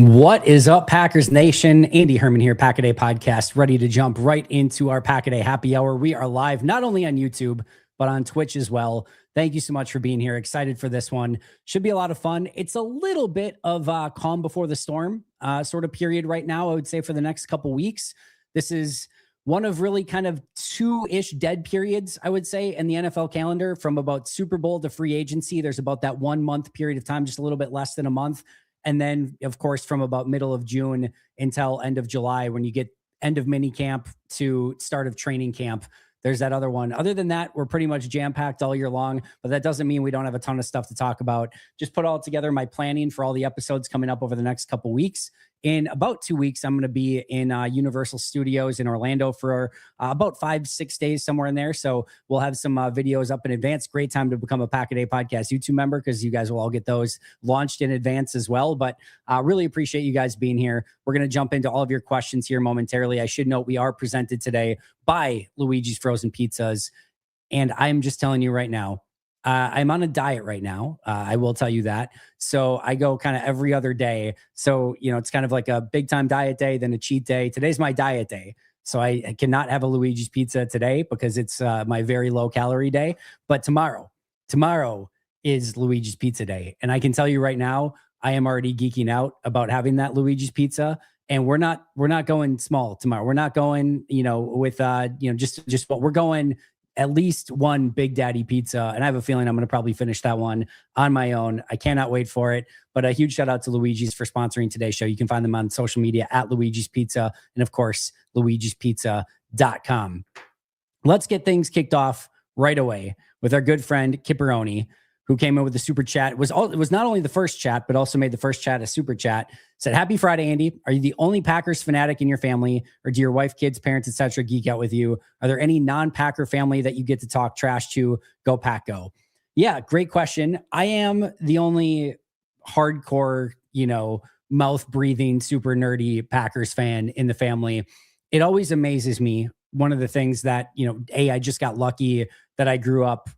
What is up, Packers Nation? Andy Herman here, Pack-A-Day Podcast, ready to jump right into our Pack-A-Day Happy Hour. We are live not only on YouTube, but on Twitch as well. Thank you so much for being here. Excited for this one. Should be a lot of fun. It's a little bit of calm before the storm sort of period right now, I would say, for the next couple weeks. This is one of really kind of two-ish dead periods, I would say, in the NFL calendar, from about Super Bowl to free agency. There's about that 1 month period of time, just a little bit less than a month. And then, of course, from about middle of June until end of July, when you get end of mini camp to start of training camp, there's that other one. Other than that, we're pretty much jam-packed all year long, but that doesn't mean we don't have a ton of stuff to talk about. Just put all together my planning for all the episodes coming up over the next couple weeks. In about 2 weeks, I'm going to be in Universal Studios in Orlando for about 5-6 days, somewhere in there. So we'll have some videos up in advance. Great time to become a Pack-A-Day Podcast YouTube member, because you guys will all get those launched in advance as well. But really appreciate you guys being here. We're going to jump into all of your questions here momentarily. I should note we are presented today by Luiges Frozen Pizzas. And I'm just telling you right now, I'm on a diet right now. I will tell you that. So I go kind of every other day. So, it's kind of like a big time diet day, then a cheat day. Today's my diet day. So I cannot have a Luiges Pizza today because it's my very low calorie day. But tomorrow is Luiges Pizza day. And I can tell you right now, I am already geeking out about having that Luiges Pizza. And we're not going small tomorrow. We're not going, with just what we're going. At least one Big Daddy pizza. And I have a feeling I'm going to probably finish that one on my own. I cannot wait for it. But a huge shout out to Luiges for sponsoring today's show. You can find them on social media at Luiges Pizza. And of course, LuigesPizza.com. Let's get things kicked off right away with our good friend Kipperoni, who came in with the super chat. It was not only the first chat, but also made the first chat a super chat. Said, "Happy Friday, Andy. Are you the only Packers fanatic in your family, or do your wife, kids, parents, etc. geek out with you? Are there any non-Packer family that you get to talk trash to? Go Pack Go." Yeah, great question. I am the only hardcore, mouth breathing, super nerdy Packers fan in the family. It always amazes me. One of the things that, I just got lucky that I grew up,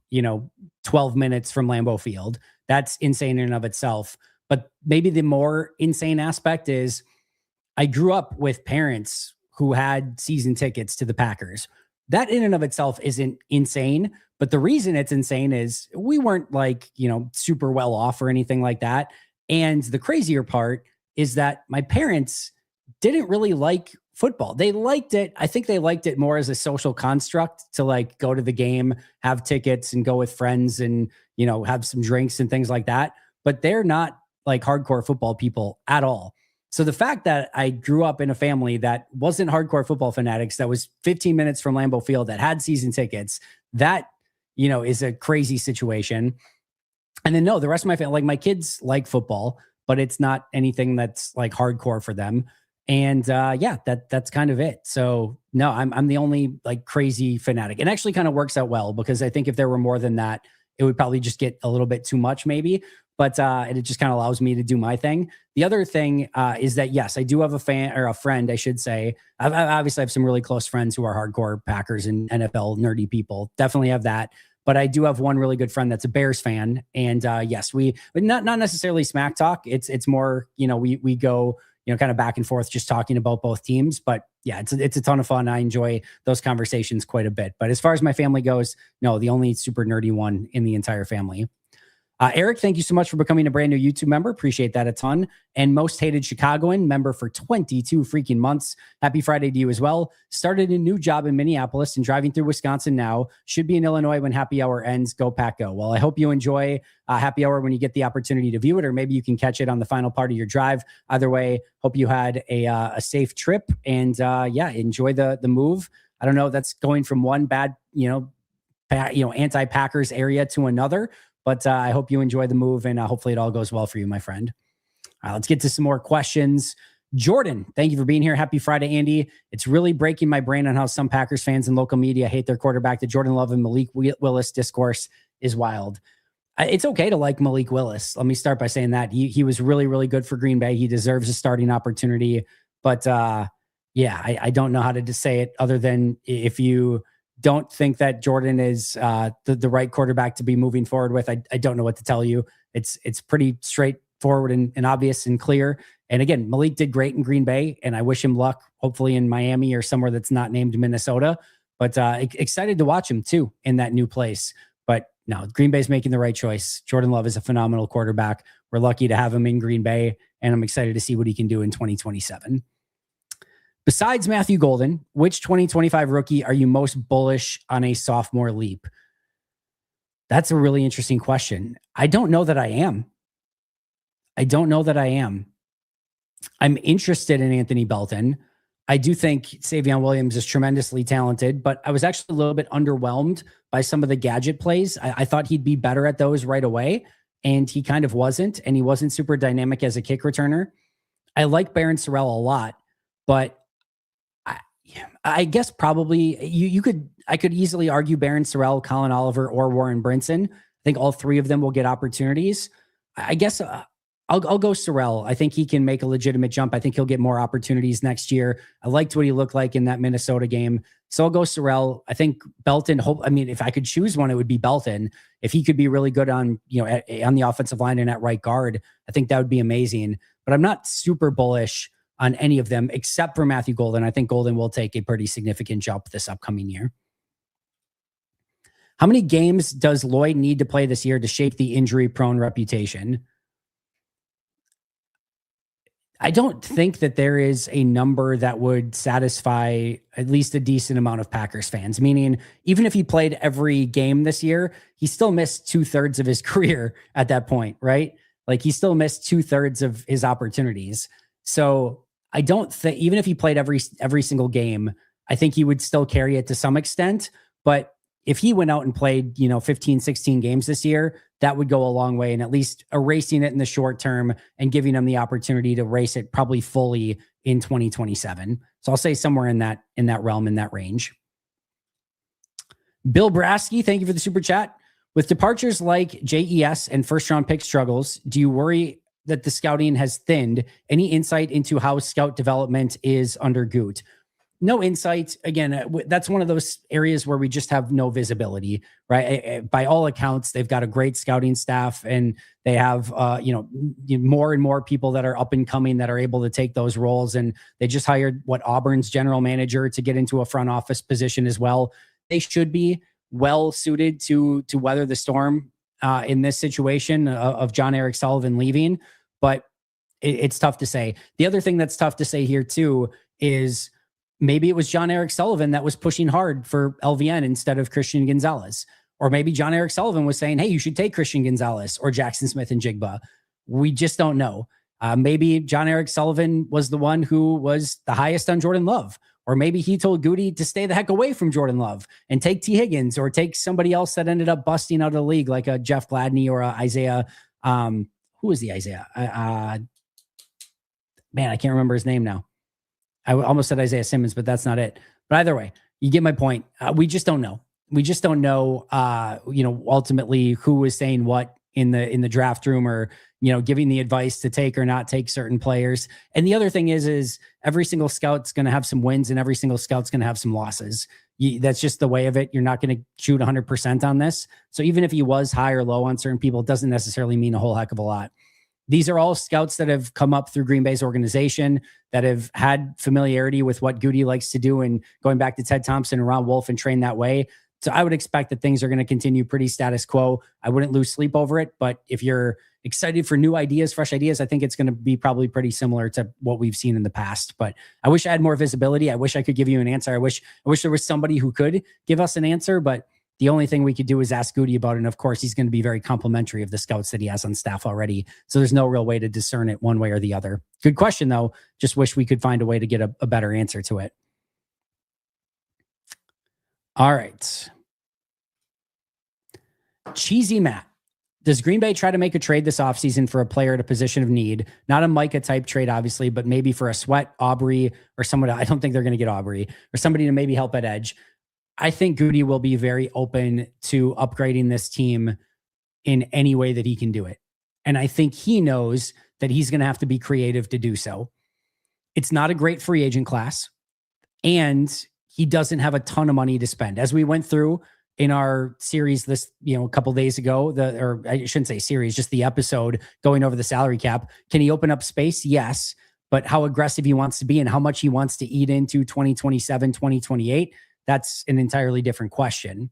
12 minutes from Lambeau Field. That's insane in and of itself. But maybe the more insane aspect is I grew up with parents who had season tickets to the Packers. That in and of itself isn't insane. But the reason it's insane is we weren't super well off or anything like that. And the crazier part is that my parents didn't really like football. They liked it. I think they liked it more as a social construct to go to the game, have tickets and go with friends and, have some drinks and things like that. But they're not hardcore football people at all. So the fact that I grew up in a family that wasn't hardcore football fanatics, that was 15 minutes from Lambeau Field, that had season tickets, that, is a crazy situation. And then no, the rest of my family, my kids like football, but it's not anything that's hardcore for them. And that's kind of it. So no, I'm the only crazy fanatic. It actually kind of works out well, because I think if there were more than that, it would probably just get a little bit too much maybe. But it just kind of allows me to do my thing. The other thing is that, yes, I do have a fan, or a friend, I should say. I obviously have some really close friends who are hardcore Packers and NFL nerdy people. Definitely have that. But I do have one really good friend that's a Bears fan. And yes, but not necessarily smack talk. It's more, we go, kind of back and forth, just talking about both teams. But yeah, it's a ton of fun. I enjoy those conversations quite a bit. But as far as my family goes, no, the only super nerdy one in the entire family. Eric, thank you so much for becoming a brand new YouTube member. Appreciate that a ton. And Most Hated Chicagoan, member for 22 freaking months. Happy Friday to you as well. Started a new job in Minneapolis and driving through Wisconsin now. Should be in Illinois when happy hour ends. Go Pack Go. Well, I hope you enjoy happy hour when you get the opportunity to view it, or maybe you can catch it on the final part of your drive. Either way, hope you had a safe trip, and enjoy the move. I don't know, that's going from one bad, anti-Packers area to another. But I hope you enjoy the move, and hopefully it all goes well for you, my friend. Let's get to some more questions. Jordan, thank you for being here. Happy Friday, Andy. It's really breaking my brain on how some Packers fans and local media hate their quarterback. The Jordan Love and Malik Willis discourse is wild. It's okay to like Malik Willis. Let me start by saying that. He was really, really good for Green Bay. He deserves a starting opportunity. But I don't know how to just say it other than if you don't think that Jordan is the right quarterback to be moving forward with, I don't know what to tell you. It's pretty straightforward straightforward and obvious and clear. And again, Malik did great in Green Bay, and I wish him luck, hopefully in Miami or somewhere that's not named Minnesota. But excited to watch him too in that new place. But no, Green Bay's making the right choice. Jordan Love is a phenomenal quarterback. We're lucky to have him in Green Bay, and I'm excited to see what he can do in 2027. Besides Matthew Golden, which 2025 rookie are you most bullish on a sophomore leap? That's a really interesting question. I don't know that I am. I'm interested in Anthony Belton. I do think Savion Williams is tremendously talented, but I was actually a little bit underwhelmed by some of the gadget plays. I thought he'd be better at those right away, and he kind of wasn't, and he wasn't super dynamic as a kick returner. I like Barron Sorrell a lot, but I guess probably I could easily argue Barron Sorrell, Colin Oliver, or Warren Brinson. I think all three of them will get opportunities. I guess I'll go Sorrell. I think he can make a legitimate jump. I think he'll get more opportunities next year. I liked what he looked like in that Minnesota game. So I'll go Sorrell. I think Belton, if I could choose one, it would be Belton. If he could be really good on the offensive line and at right guard, I think that would be amazing. But I'm not super bullish on any of them except for Matthew Golden. I think Golden will take a pretty significant jump this upcoming year. How many games does Lloyd need to play this year to shake the injury-prone reputation? I don't think that there is a number that would satisfy at least a decent amount of Packers fans. Meaning, even if he played every game this year, he still missed 2/3 of his career at that point, right? Like he still missed 2/3 of his opportunities. So I don't think, even if he played every single game, I think he would still carry it to some extent. But if he went out and played, 15, 16 games this year, that would go a long way in at least erasing it in the short term and giving him the opportunity to race it probably fully in 2027. So I'll say somewhere in that realm, in that range. Bill Brasky, thank you for the super chat. With departures like JES and first round pick struggles, do you worry that the scouting has thinned? Any insight into how scout development is under Goot? No insight. Again, that's one of those areas where we just have no visibility, right? By all accounts, they've got a great scouting staff, and they have, more and more people that are up and coming that are able to take those roles. And they just hired Auburn's general manager to get into a front office position as well. They should be well suited to weather the storm in this situation of John Eric Sullivan leaving, but it's tough to say. The other thing that's tough to say here too is, maybe it was John Eric Sullivan that was pushing hard for LVN instead of Christian Gonzalez. Or maybe John Eric Sullivan was saying, hey, you should take Christian Gonzalez or Jackson Smith and Jigba. We just don't know. Maybe John Eric Sullivan was the one who was the highest on Jordan Love. Or maybe he told Goody to stay the heck away from Jordan Love and take T. Higgins or take somebody else that ended up busting out of the league, like a Jeff Gladney or a Isaiah. Who is the Isaiah? Man, I can't remember his name now. I almost said Isaiah Simmons, but that's not it. But either way, you get my point. We just don't know. We just don't know, ultimately who was saying what in the draft room, or, giving the advice to take or not take certain players. And the other thing is every single scout's going to have some wins and every single scout's going to have some losses. That's just the way of it. You're not going to shoot 100% on this. So even if he was high or low on certain people, it doesn't necessarily mean a whole heck of a lot. These are all scouts that have come up through Green Bay's organization, that have had familiarity with what Goody likes to do, and going back to Ted Thompson and Ron Wolf and train that way. So I would expect that things are going to continue pretty status quo. I wouldn't lose sleep over it, but if you're excited for new ideas, fresh ideas, I think it's going to be probably pretty similar to what we've seen in the past. But I wish I had more visibility. I wish I could give you an answer. I wish there was somebody who could give us an answer, but the only thing we could do is ask Goody about it. And of course, he's going to be very complimentary of the scouts that he has on staff already. So there's no real way to discern it one way or the other. Good question, though. Just wish we could find a way to get a better answer to it. All right. Cheesy Matt. Does Green Bay try to make a trade this offseason for a player at a position of need? Not a Micah type trade, obviously, but maybe for a Sweat, Aubrey, or someone. I don't think they're going to get Aubrey, or somebody to maybe help at edge. I think Goody will be very open to upgrading this team in any way that he can do it. And I think he knows that he's going to have to be creative to do so. It's not a great free agent class, and he doesn't have a ton of money to spend. As we went through, in our series this, a couple days ago, or I shouldn't say series, just the episode going over the salary cap. Can he open up space? Yes. But how aggressive he wants to be and how much he wants to eat into 2027, 2028, that's an entirely different question.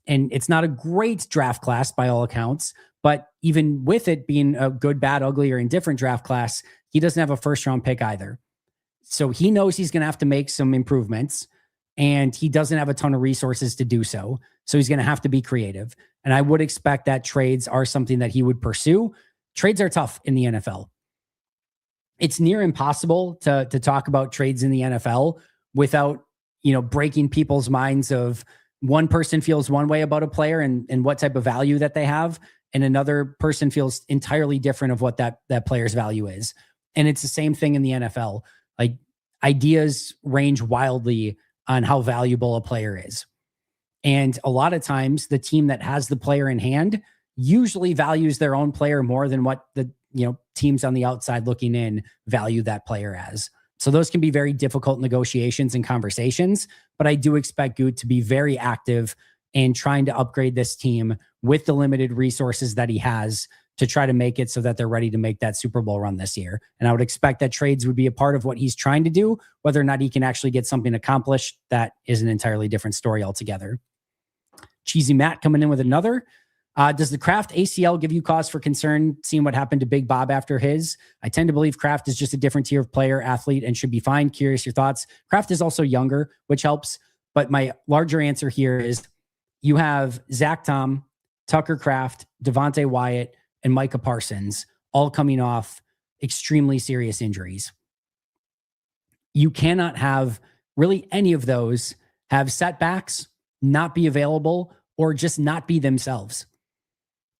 And it's not a great draft class by all accounts, but even with it being a good, bad, ugly, or indifferent draft class, he doesn't have a first round pick either. So he knows he's going to have to make some improvements, and he doesn't have a ton of resources to do so. So he's going to have to be creative. And I would expect that trades are something that he would pursue. Trades are tough in the NFL. It's near impossible to talk about trades in the NFL without, breaking people's minds of one person feels one way about a player and what type of value that they have, and another person feels entirely different of what that player's value is. And it's the same thing in the NFL. Like, ideas range wildly on how valuable a player is. And a lot of times the team that has the player in hand usually values their own player more than what the teams on the outside looking in value that player as. So those can be very difficult negotiations and conversations, but I do expect Gut to be very active in trying to upgrade this team with the limited resources that he has to try to make it so that they're ready to make that Super Bowl run this year. And I would expect that trades would be a part of what he's trying to do. Whether or not he can actually get something accomplished, that is an entirely different story altogether. Cheesy Matt coming in with another. Does the Kraft ACL give you cause for concern, seeing what happened to Big Bob after his? I tend to believe Kraft is just a different tier of player, athlete, and should be fine. Curious your thoughts. Kraft is also younger, which helps. But my larger answer here is you have Zach Tom, Tucker Kraft, Devontae Wyatt, and Micah Parsons all coming off extremely serious injuries. You cannot have really any of those have setbacks, not be available, or just not be themselves.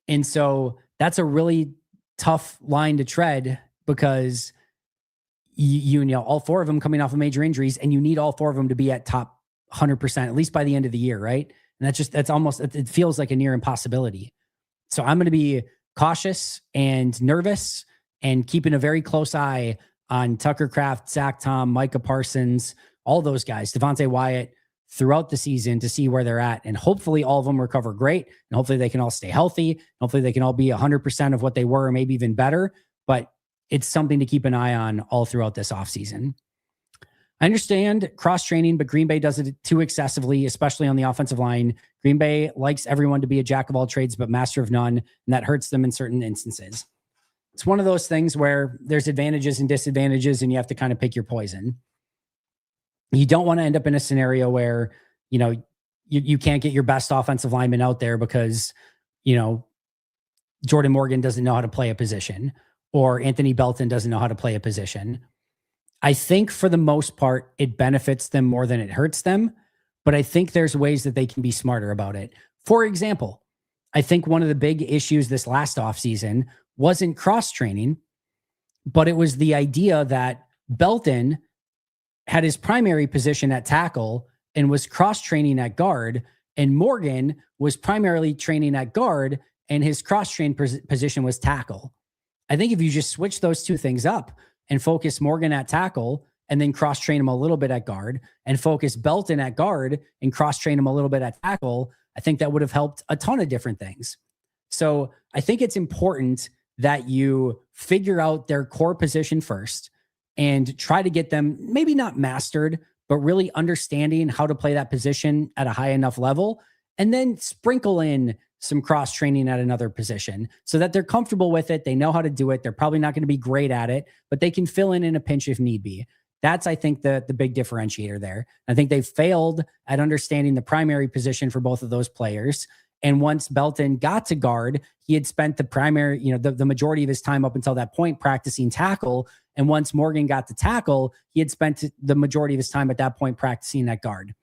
And so that's a really tough line to tread, because you know all four of them coming off of major injuries, and you need all four of them to be at top 100%, at least by the end of the year, right? And that's almost, it feels like a near impossibility. So I'm going to be cautious and nervous and keeping a very close eye on Tucker Kraft, Zach Tom, Micah Parsons, all those guys, Devontae Wyatt, throughout the season to see where they're at. And hopefully all of them recover great. And hopefully they can all stay healthy. Hopefully they can all be 100% of what they were, or maybe even better. But it's something to keep an eye on all throughout this offseason. I understand cross-training, but Green Bay does it too excessively, especially on the offensive line. Green Bay likes everyone to be a jack of all trades, but master of none, and that hurts them in certain instances. It's one of those things where there's advantages and disadvantages, and you have to kind of pick your poison. You don't want to end up in a scenario where, you can't get your best offensive lineman out there because, Jordan Morgan doesn't know how to play a position, or Anthony Belton doesn't know how to play a position. I think for the most part, it benefits them more than it hurts them, but I think there's ways that they can be smarter about it. For example, I think one of the big issues this last offseason wasn't cross-training, but it was the idea that Belton had his primary position at tackle and was cross-training at guard, and Morgan was primarily training at guard and his cross-train position was tackle. I think if you just switch those two things up and focus Morgan at tackle and then cross-train him a little bit at guard, and focus Belton at guard and cross-train him a little bit at tackle, I think that would have helped a ton of different things. So I think it's important that you figure out their core position first and try to get them maybe not mastered, but really understanding how to play that position at a high enough level, and then sprinkle in some cross training at another position so that they're comfortable with it. They know how to do it. They're probably not going to be great at it, but they can fill in a pinch if need be. That's, I think, the big differentiator there. I think they failed at understanding the primary position for both of those players. And once Belton got to guard, he had spent the primary, the majority of his time up until that point practicing tackle. And once Morgan got to tackle, he had spent the majority of his time at that point practicing at guard.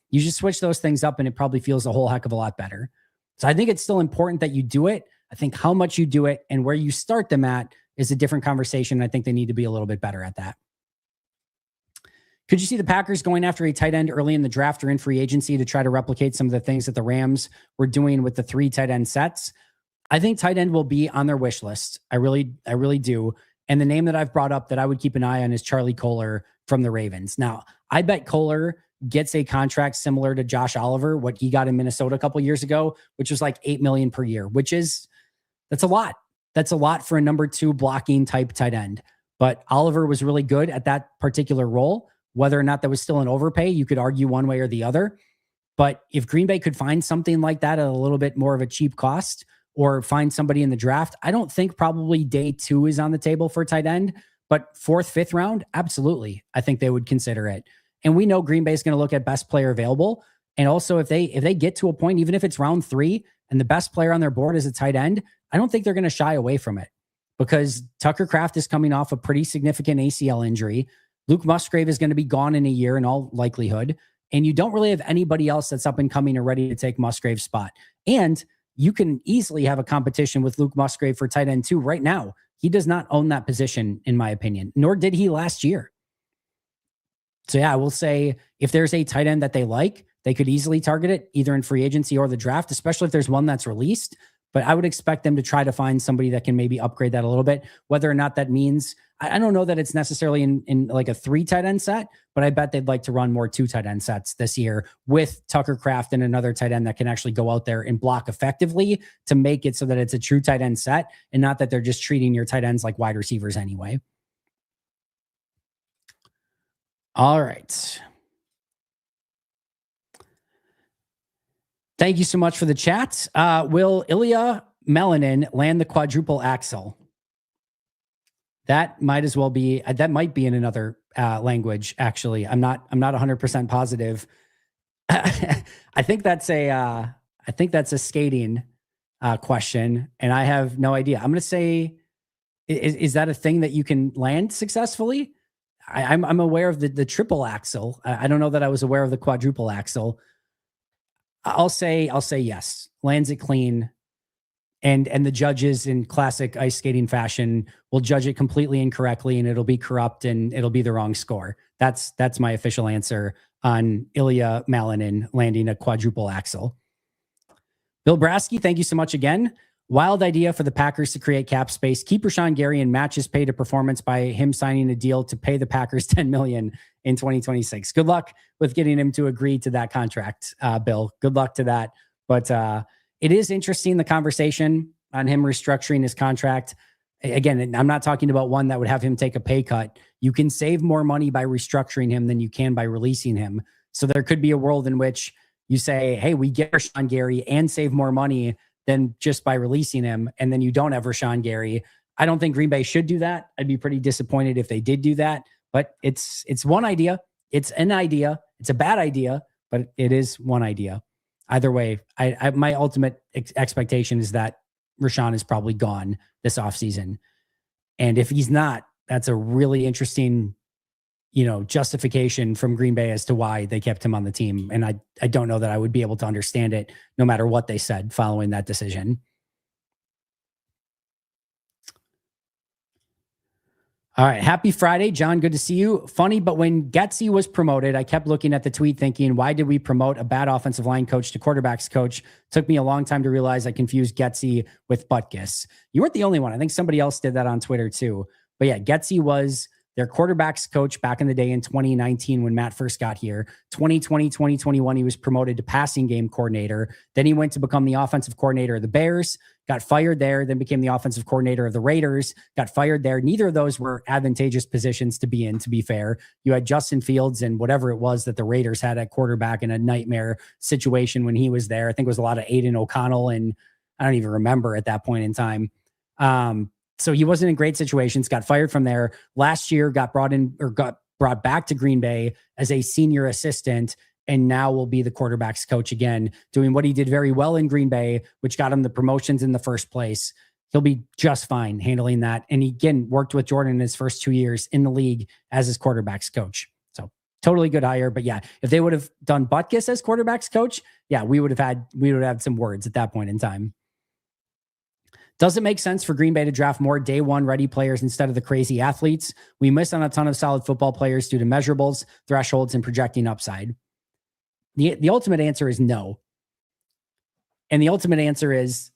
You just switch those things up and it probably feels a whole heck of a lot better. So I think it's still important that you do it. I think how much you do it and where you start them at is a different conversation. I think they need to be a little bit better at that. Could you see the Packers going after a tight end early in the draft or in free agency to try to replicate some of the things that the Rams were doing with the 3 tight end sets? I think tight end will be on their wish list. I really do. And the name that I've brought up that I would keep an eye on is Charlie Kolar from the Ravens. Now, I bet Kolar gets a contract similar to Josh Oliver, what he got in Minnesota a couple years ago, which was like $8 million per year, that's a lot. That's a lot for a number 2 blocking type tight end. But Oliver was really good at that particular role. Whether or not that was still an overpay, you could argue one way or the other. But if Green Bay could find something like that at a little bit more of a cheap cost, or find somebody in the draft, I don't think probably day 2 is on the table for tight end, but 4th, 5th round, absolutely. I think they would consider it. And we know Green Bay is going to look at best player available. And also if they get to a point, even if it's round 3 and the best player on their board is a tight end, I don't think they're going to shy away from it, because Tucker Kraft is coming off a pretty significant ACL injury. Luke Musgrave is going to be gone in a year in all likelihood. And you don't really have anybody else that's up and coming or ready to take Musgrave's spot. And you can easily have a competition with Luke Musgrave for tight end 2 right now. He does not own that position, in my opinion, nor did he last year. So yeah, I will say if there's a tight end that they like, they could easily target it either in free agency or the draft, especially if there's one that's released. But I would expect them to try to find somebody that can maybe upgrade that a little bit. Whether or not that means, I don't know that it's necessarily in like a 3 tight end set, but I bet they'd like to run more 2 tight end sets this year with Tucker Kraft and another tight end that can actually go out there and block effectively to make it so that it's a true tight end set and not that they're just treating your tight ends like wide receivers anyway. All right. Thank you so much for the chat. Will Ilya Melanin land the quadruple axle? That might as well be, that might be in another language, actually. I'm not 100% positive. I think that's a skating question, and I have no idea. I'm going to say, is that a thing that you can land successfully? I'm aware of the triple axle. I don't know that I was aware of the quadruple axle. I'll say yes. Lands it clean. And the judges in classic ice skating fashion will judge it completely incorrectly, and it'll be corrupt and it'll be the wrong score. That's my official answer on Ilya Malinin landing a quadruple axle. Bill Brasky, thank you so much again. Wild idea for the Packers to create cap space. Keep Rashawn Gary and match his pay to performance by him signing a deal to pay the Packers $10 million in 2026. Good luck with getting him to agree to that contract, Bill. Good luck to that. But it is interesting, the conversation on him restructuring his contract. Again, I'm not talking about one that would have him take a pay cut. You can save more money by restructuring him than you can by releasing him. So there could be a world in which you say, hey, we get Rashawn Gary and save more money than just by releasing him, and then you don't have Rashawn Gary. I don't think Green Bay should do that. I'd be pretty disappointed if they did do that. But it's one idea. It's an idea. It's a bad idea, but it is one idea. Either way, my ultimate expectation is that Rashawn is probably gone this offseason. And if he's not, that's a really interesting, justification from Green Bay as to why they kept him on the team. And I don't know that I would be able to understand it no matter what they said following that decision. All right. Happy Friday, John. Good to see you. Funny, but when Getsy was promoted, I kept looking at the tweet thinking, why did we promote a bad offensive line coach to quarterbacks coach? Took me a long time to realize I confused Getsy with Butkus. You weren't the only one. I think somebody else did that on Twitter too. But yeah, Getsy was their quarterbacks coach back in the day in 2019 when Matt first got here. 2020, 2021, he was promoted to passing game coordinator. Then he went to become the offensive coordinator of the Bears, got fired there, then became the offensive coordinator of the Raiders, got fired there. Neither of those were advantageous positions to be in, to be fair. You had Justin Fields and whatever it was that the Raiders had at quarterback in a nightmare situation when he was there. I think it was a lot of Aiden O'Connell, and I don't even remember at that point in time. So he wasn't in great situations, got fired from there. Last year got brought back to Green Bay as a senior assistant, and now will be the quarterback's coach again, doing what he did very well in Green Bay, which got him the promotions in the first place. He'll be just fine handling that. And he, again, worked with Jordan in his first 2 years in the league as his quarterback's coach. So totally good hire. But yeah, if they would have done Butkus as quarterback's coach, yeah, we would have had some words at that point in time. Does it make sense for Green Bay to draft more day one ready players instead of the crazy athletes? We miss on a ton of solid football players due to measurables, thresholds, and projecting upside. The ultimate answer is no. And the ultimate answer is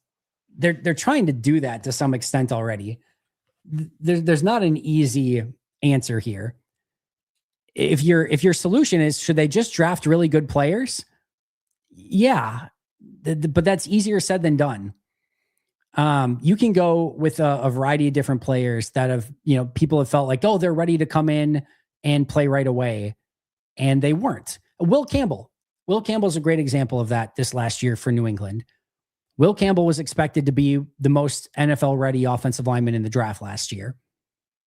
they're trying to do that to some extent already. There's not an easy answer here. if your solution is, should they just draft really good players? Yeah, but that's easier said than done. You can go with a variety of different players that have, people have felt like, oh, they're ready to come in and play right away, and they weren't. Will Campbell is a great example of that this last year for New England. Will Campbell was expected to be the most NFL ready offensive lineman in the draft last year.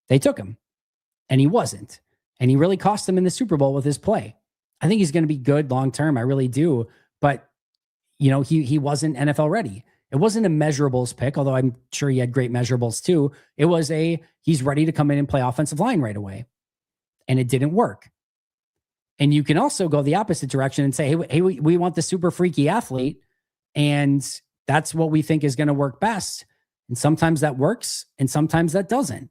They took him, and he wasn't. And he really cost them in the Super Bowl with his play. I think he's going to be good long term. I really do. But, he wasn't NFL ready. It wasn't a measurables pick, although I'm sure he had great measurables too. It was he's ready to come in and play offensive line right away. And it didn't work. And you can also go the opposite direction and say, hey, we want the super freaky athlete. And that's what we think is going to work best. And sometimes that works and sometimes that doesn't.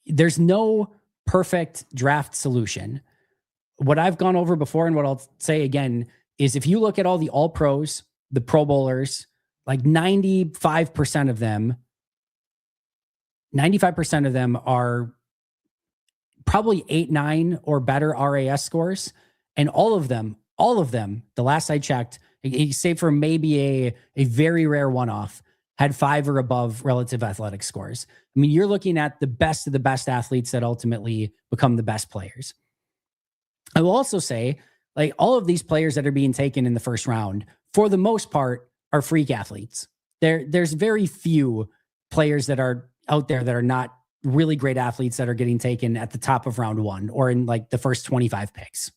There's no perfect draft solution. What I've gone over before and what I'll say again is if you look at all the all pros, the Pro Bowlers, like 95% of them are probably 8-9 or better RAS scores. And all of them, the last I checked, save for maybe a very rare one-off, had 5 or above relative athletic scores. I mean, you're looking at the best of the best athletes that ultimately become the best players. I will also say, like, all of these players that are being taken in the first round, for the most part, are freak athletes. There's very few players that are out there that are not really great athletes that are getting taken at the top of round 1 or in like the first 25 picks.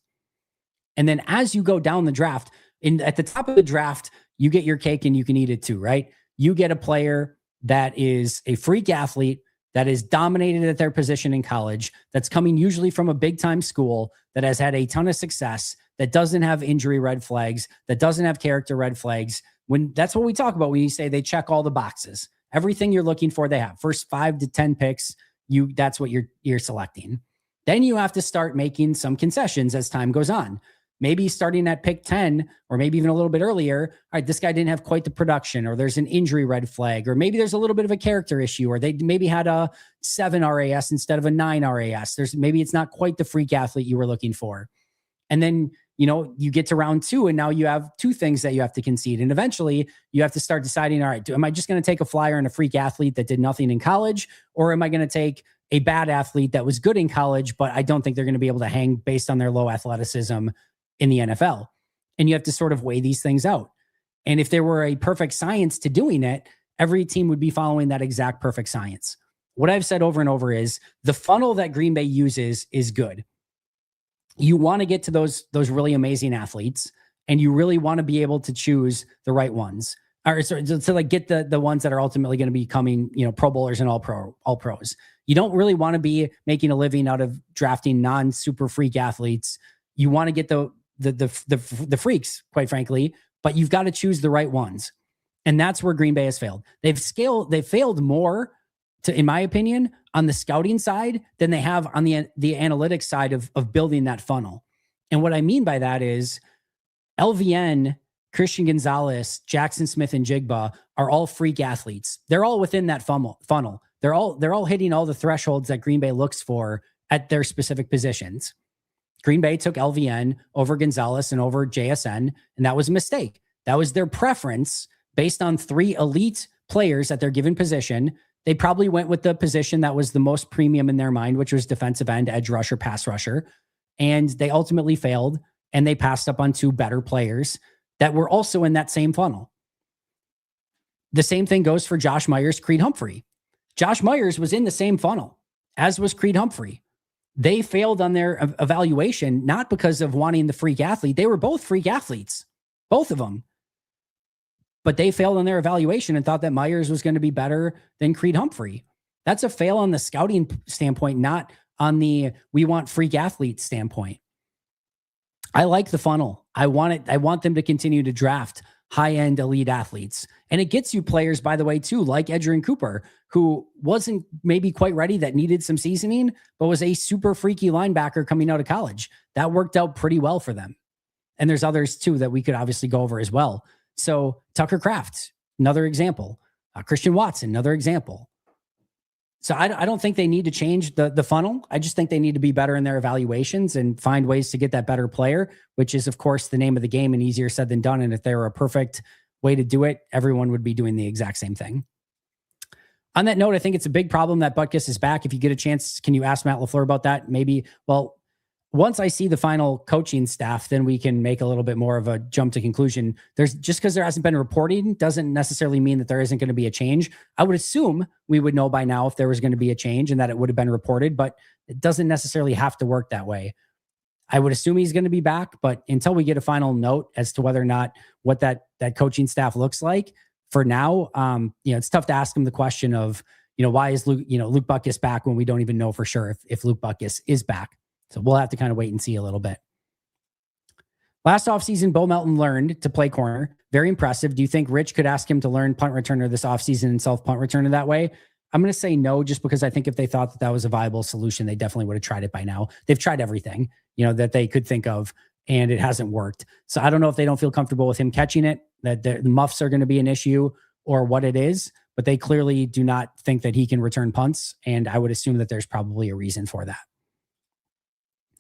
And then as you go down the draft, at the top of the draft, you get your cake and you can eat it too, right? You get a player that is a freak athlete that is dominated at their position in college, that's coming usually from a big time school, that has had a ton of success, that doesn't have injury red flags, that doesn't have character red flags. When that's what we talk about when you say they check all the boxes. Everything you're looking for, they have. First 5 to 10 picks, that's what you're selecting. Then you have to start making some concessions as time goes on. Maybe starting at pick 10, or maybe even a little bit earlier, all right, this guy didn't have quite the production, or there's an injury red flag, or maybe there's a little bit of a character issue, or they maybe had a 7 RAS instead of a 9 RAS. Maybe it's not quite the freak athlete you were looking for. And then, you get to round 2 and now you have 2 things that you have to concede. And eventually you have to start deciding, all right, am I just going to take a flyer and a freak athlete that did nothing in college? Or am I going to take a bad athlete that was good in college, but I don't think they're going to be able to hang based on their low athleticism in the NFL? And you have to sort of weigh these things out. And if there were a perfect science to doing it, every team would be following that exact perfect science. What I've said over and over is the funnel that Green Bay uses is good. You want to get to those really amazing athletes, and you really want to be able to choose the right ones, or to like get the ones that are ultimately going to be becoming, Pro Bowlers and all pros. You don't really want to be making a living out of drafting non-super freak athletes. You want to get the freaks, quite frankly, but you've got to choose the right ones. And that's where Green Bay has failed. They've failed more, in my opinion, on the scouting side than they have on the analytics side of building that funnel. And what I mean by that is LVN, Christian Gonzalez, Jackson Smith, and Jigba are all freak athletes. They're all within that funnel. They're all hitting all the thresholds that Green Bay looks for at their specific positions. Green Bay took LVN over Gonzalez and over JSN, and that was a mistake. That was their preference based on 3 elite players at their given position. They probably went with the position that was the most premium in their mind, which was defensive end, edge rusher, pass rusher. And they ultimately failed, and they passed up on 2 better players that were also in that same funnel. The same thing goes for Josh Myers, Creed Humphrey. Josh Myers was in the same funnel, as was Creed Humphrey. They failed on their evaluation, not because of wanting the freak athlete. They were both freak athletes, both of them. But they failed on their evaluation and thought that Myers was going to be better than Creed Humphrey. That's a fail on the scouting standpoint, not on the we want freak athlete standpoint. I like the funnel. I want them to continue to draft high-end elite athletes. And it gets you players, by the way, too, like Edgerrin Cooper, who wasn't maybe quite ready, that needed some seasoning, but was a super freaky linebacker coming out of college. That worked out pretty well for them. And there's others, too, that we could obviously go over as well. So Tucker Kraft, another example. Christian Watson, another example. So I don't think they need to change the funnel. I just think they need to be better in their evaluations and find ways to get that better player, which is, of course, the name of the game and easier said than done. And if they were a perfect way to do it, everyone would be doing the exact same thing. On that note, I think it's a big problem that Butkus is back. If you get a chance, can you ask Matt LaFleur about that? Maybe, well, once I see the final coaching staff, then we can make a little bit more of a jump to conclusion. There's just because there hasn't been reporting doesn't necessarily mean that there isn't going to be a change. I would assume we would know by now if there was going to be a change and that it would have been reported, but it doesn't necessarily have to work that way. I would assume he's going to be back, but until we get a final note as to whether or not what that coaching staff looks like, for now, it's tough to ask him the question of, why is Luke Butkus back when we don't even know for sure if Luke Butkus is back. So we'll have to kind of wait and see a little bit. Last offseason, Bo Melton learned to play corner. Very impressive. Do you think Rich could ask him to learn punt returner this offseason and self-punt returner that way? I'm going to say no, just because I think if they thought that was a viable solution, they definitely would have tried it by now. They've tried everything, that they could think of, and it hasn't worked. So I don't know if they don't feel comfortable with him catching it, that the muffs are going to be an issue or what it is, but they clearly do not think that he can return punts. And I would assume that there's probably a reason for that.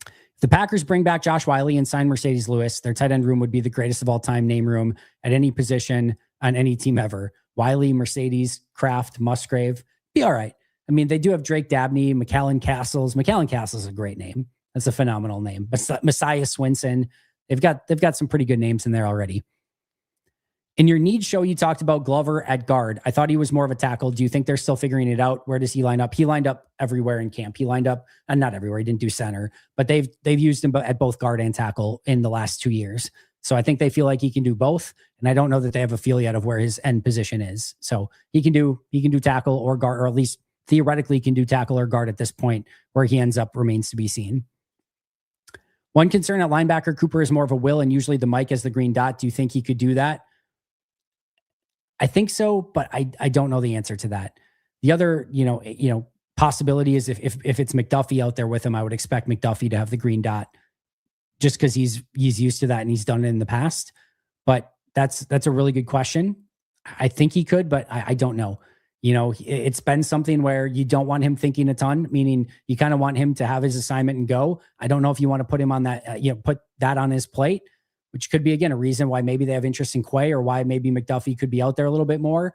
If the Packers bring back Josh Wiley and sign Mercedes Lewis, their tight end room would be the greatest of all time name room at any position on any team ever. Wiley, Mercedes, Kraft, Musgrave, be all right. I mean, they do have Drake Dabney, McAllen Castles. McAllen Castles is a great name. That's a phenomenal name. Messiah Swinson. They've got some pretty good names in there already. In your needs show, you talked about Glover at guard. I thought he was more of a tackle. Do you think they're still figuring it out? Where does he line up? He lined up everywhere in camp. He lined up, not everywhere. He didn't do center, but they've used him at both guard and tackle in the last 2 years. So I think they feel like he can do both. And I don't know that they have a feel yet of where his end position is. So he can do tackle or guard, or at least theoretically can do tackle or guard at this point. Where he ends up remains to be seen. One concern at linebacker, Cooper is more of a will, and usually the Mike as the green dot. Do you think he could do that? I think so, but I don't know the answer to that. The other, possibility is if it's McDuffie out there with him, I would expect McDuffie to have the green dot just because he's used to that and he's done it in the past. But that's a really good question. I think he could, but I don't know. It's been something where you don't want him thinking a ton, meaning you kind of want him to have his assignment and go. I don't know if you want to put him on that, put that on his plate, which could be, again, a reason why maybe they have interest in Quay or why maybe McDuffie could be out there a little bit more.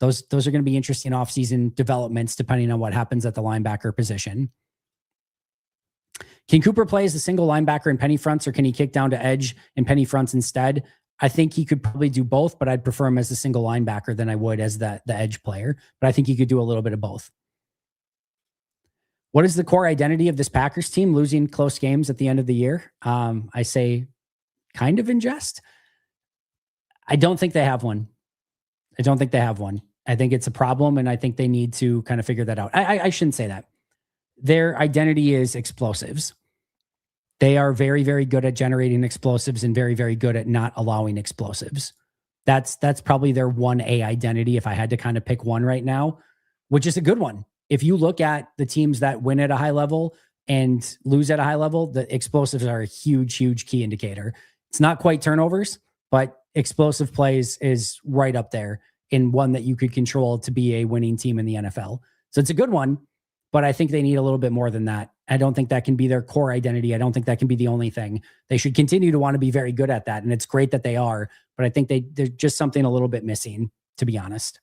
Those are going to be interesting offseason developments depending on what happens at the linebacker position. Can Cooper play as a single linebacker in penny fronts, or can he kick down to edge in penny fronts instead? I think he could probably do both, but I'd prefer him as a single linebacker than I would as the edge player. But I think he could do a little bit of both. What is the core identity of this Packers team losing close games at the end of the year? I say kind of in jest. I don't think they have one. I think it's a problem, and I think they need to kind of figure that out. I shouldn't say that. Their identity is explosives. They are very, very good at generating explosives and very, very good at not allowing explosives. That's probably their 1A identity if I had to kind of pick one right now, which is a good one. If you look at the teams that win at a high level and lose at a high level, the explosives are a huge, huge key indicator. It's not quite turnovers, but explosive plays is right up there in one that you could control to be a winning team in the NFL. So it's a good one, but I think they need a little bit more than that. I don't think that can be their core identity. I don't think that can be the only thing. They should continue to want to be very good at that, and it's great that they are, but I think there's just something a little bit missing, to be honest.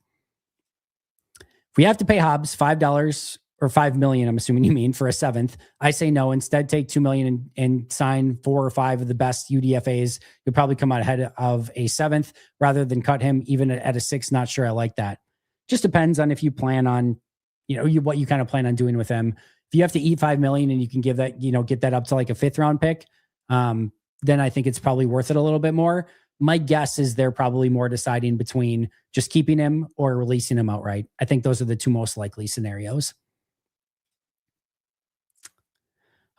If we have to pay Hobbs $5 or $5 million, I'm assuming you mean, for a seventh, I say no. Instead, take $2 million and sign 4 or 5 of the best UDFAs. You'll probably come out ahead of a seventh rather than cut him even at a 6. Not sure I like that. Just depends on if you plan on, what you kind of plan on doing with him. If you have to eat $5 million and you can give that, get that up to like a 5th round pick, then I think it's probably worth it a little bit more. My guess is they're probably more deciding between just keeping him or releasing him outright. I think those are the 2 most likely scenarios.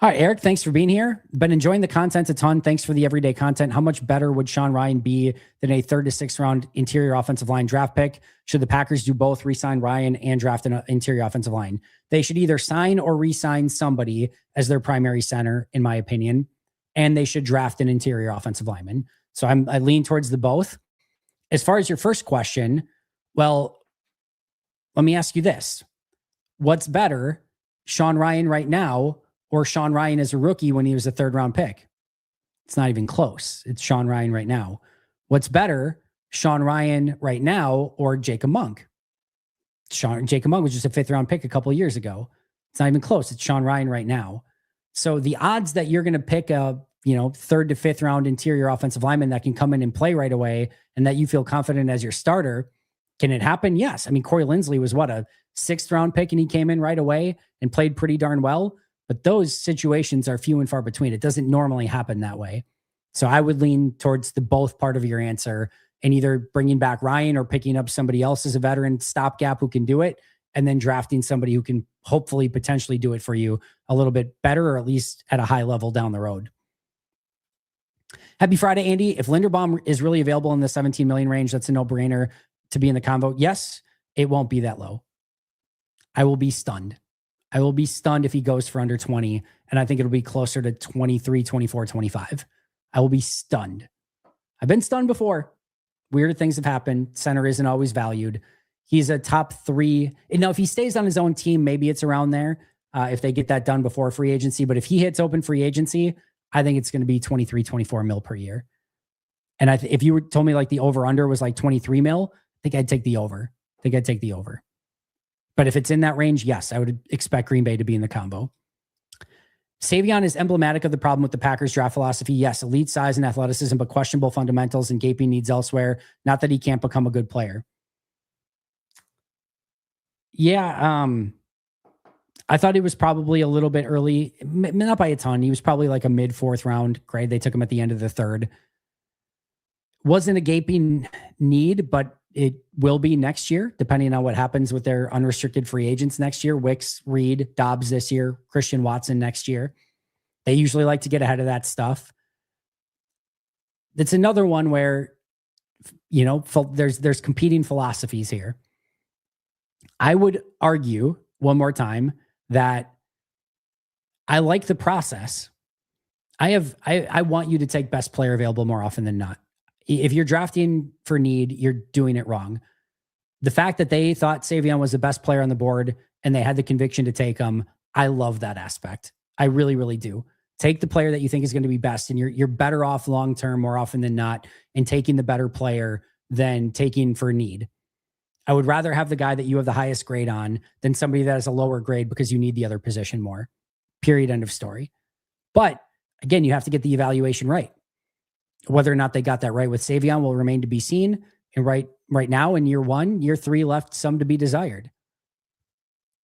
All right, Eric, thanks for being here. Been enjoying the content a ton. Thanks for the everyday content. How much better would Sean Ryan be than a 3rd to 6th round interior offensive line draft pick? Should the Packers do both, re-sign Ryan and draft an interior offensive line? They should either sign or re-sign somebody as their primary center, in my opinion, and they should draft an interior offensive lineman. So I lean towards the both. As far as your first question, well, let me ask you this. what's better, Sean Ryan right now or Sean Ryan as a rookie when he was a 3rd round pick? It's not even close. It's Sean Ryan right now. What's better, Sean Ryan right now or Jacob Monk? Jacob Monk was just a 5th round pick a couple of years ago. It's not even close. It's Sean Ryan right now. So the odds that you're going to pick a 3rd to 5th round interior offensive lineman that can come in and play right away and that you feel confident as your starter, can it happen? Yes. I mean, Corey Linsley was a 6th round pick and he came in right away and played pretty darn well. But those situations are few and far between. It doesn't normally happen that way. So I would lean towards the both part of your answer and either bringing back Ryan or picking up somebody else as a veteran stopgap who can do it, and then drafting somebody who can hopefully potentially do it for you a little bit better, or at least at a high level down the road. Happy Friday, Andy. If Linderbaum is really available in the 17 million range, that's a no-brainer to be in the convo. Yes, it won't be that low. I will be stunned. I will be stunned if he goes for under 20, and I think it'll be closer to 23, 24, 25. I will be stunned. I've been stunned before. Weird things have happened. Center isn't always valued. He's a top 3. And now, if he stays on his own team, maybe it's around there if they get that done before free agency. But if he hits open free agency, I think it's going to be 23, 24 mil per year. And if you told me like the over-under was like 23 mil, I think I'd take the over. But if it's in that range, yes, I would expect Green Bay to be in the combo. Savion is emblematic of the problem with the Packers draft philosophy. Yes, elite size and athleticism, but questionable fundamentals and gaping needs elsewhere. Not that he can't become a good player. Yeah, I thought he was probably a little bit early, not by a ton. He was probably like a mid 4th round grade. They took him at the end of the 3rd. Wasn't a gaping need, but it will be next year, depending on what happens with their unrestricted free agents next year. Wicks, Reed, Dobbs this year, Christian Watson next year. They usually like to get ahead of that stuff. That's another one where, there's competing philosophies here. I would argue one more time that I like the process. I want you to take best player available more often than not. If you're drafting for need, you're doing it wrong. The fact that they thought Savion was the best player on the board and they had the conviction to take him, I love that aspect. I really, really do. Take the player that you think is going to be best, and you're better off long-term more often than not in taking the better player than taking for need. I would rather have the guy that you have the highest grade on than somebody that has a lower grade because you need the other position more. Period. End of story. But again, you have to get the evaluation right. Whether or not they got that right with Savion will remain to be seen. And right now in year 1, year 3 left some to be desired.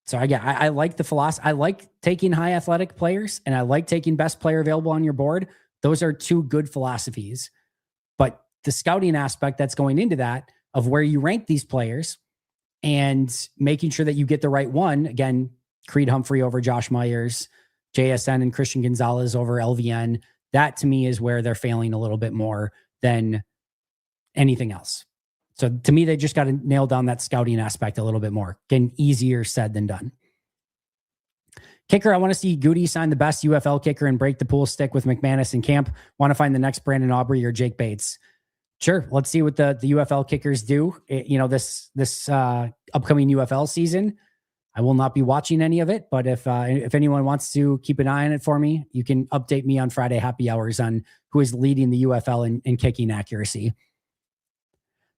So I like the philosophy. I like taking high athletic players, and I like taking best player available on your board. Those are 2 good philosophies. But the scouting aspect that's going into that, of where you rank these players and making sure that you get the right one. Again, Creed Humphrey over Josh Myers, JSN and Christian Gonzalez over LVN. That to me is where they're failing a little bit more than anything else. So to me, they just got to nail down that scouting aspect a little bit more. Again, easier said than done. Kicker, I want to see Goody sign the best UFL kicker and break the pool stick with McManus in camp. Want to find the next Brandon Aubrey or Jake Bates. Sure. Let's see what the UFL kickers do. This upcoming UFL season. I will not be watching any of it, but if anyone wants to keep an eye on it for me, you can update me on Friday happy hours on who is leading the UFL in kicking accuracy.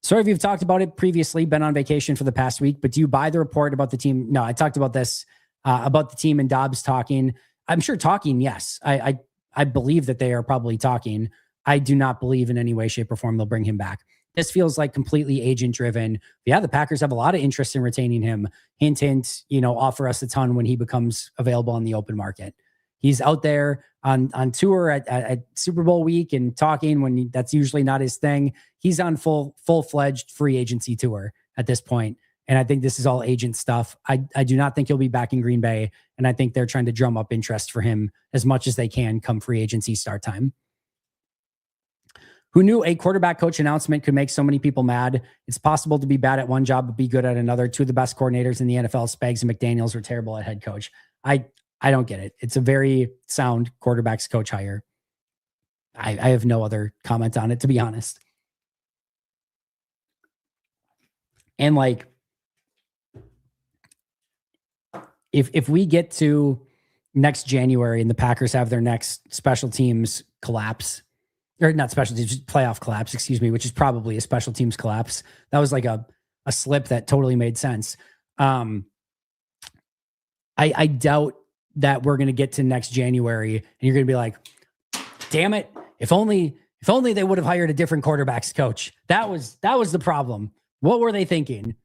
Sorry if you've talked about it previously, been on vacation for the past week, but do you buy the report about the team? No, I talked about this, about the team and Dobbs talking. I'm sure talking, yes. I believe that they are probably talking. I do not believe in any way, shape, or form they'll bring him back. This feels like completely agent driven. Yeah, the Packers have a lot of interest in retaining him. Hint, hint, offer us a ton when he becomes available on the open market. He's out there on tour at Super Bowl week and talking when that's usually not his thing. He's on full-fledged free agency tour at this point. And I think this is all agent stuff. I do not think he'll be back in Green Bay. And I think they're trying to drum up interest for him as much as they can come free agency start time. Who knew a quarterback coach announcement could make so many people mad? It's possible to be bad at one job, but be good at another. 2 of the best coordinators in the NFL, Spags and McDaniels, were terrible at head coach. I don't get it. It's a very sound quarterbacks coach hire. I have no other comment on it, to be honest. And if we get to next January and the Packers have their next special teams collapse, or not special teams, playoff collapse, excuse me, which is probably a special teams collapse. That was like a slip that totally made sense. I doubt that we're going to get to next January and you're going to be like, damn it. If only they would have hired a different quarterbacks coach. That was the problem. What were they thinking?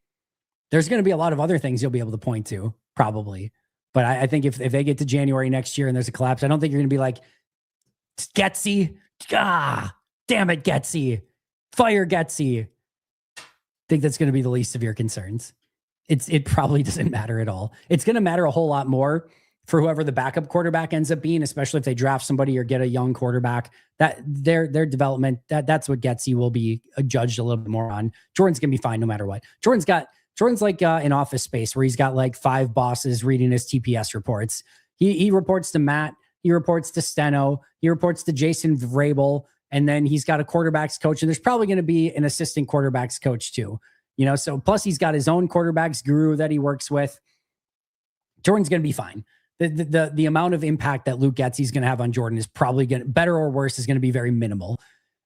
There's going to be a lot of other things you'll be able to point to, probably. But I think if they get to January next year and there's a collapse, I don't think you're going to be like, Getsy, damn it, Getsy, fire Getsy. I think that's going to be the least of your concerns. It probably doesn't matter at all. It's going to matter a whole lot more for whoever the backup quarterback ends up being, especially if they draft somebody or get a young quarterback. That their development, that's what Getsy will be judged a little bit more on. Jordan's going to be fine no matter what. Jordan's like an Office Space where he's got like 5 bosses reading his TPS reports. He reports to Matt. He reports to Steno. He reports to Jason Vrabel. And then he's got a quarterbacks coach. And there's probably going to be an assistant quarterbacks coach too. So plus he's got his own quarterbacks guru that he works with. Jordan's going to be fine. The amount of impact that Luke Getsy is going to have on Jordan is probably going to, better or worse, is going to be very minimal.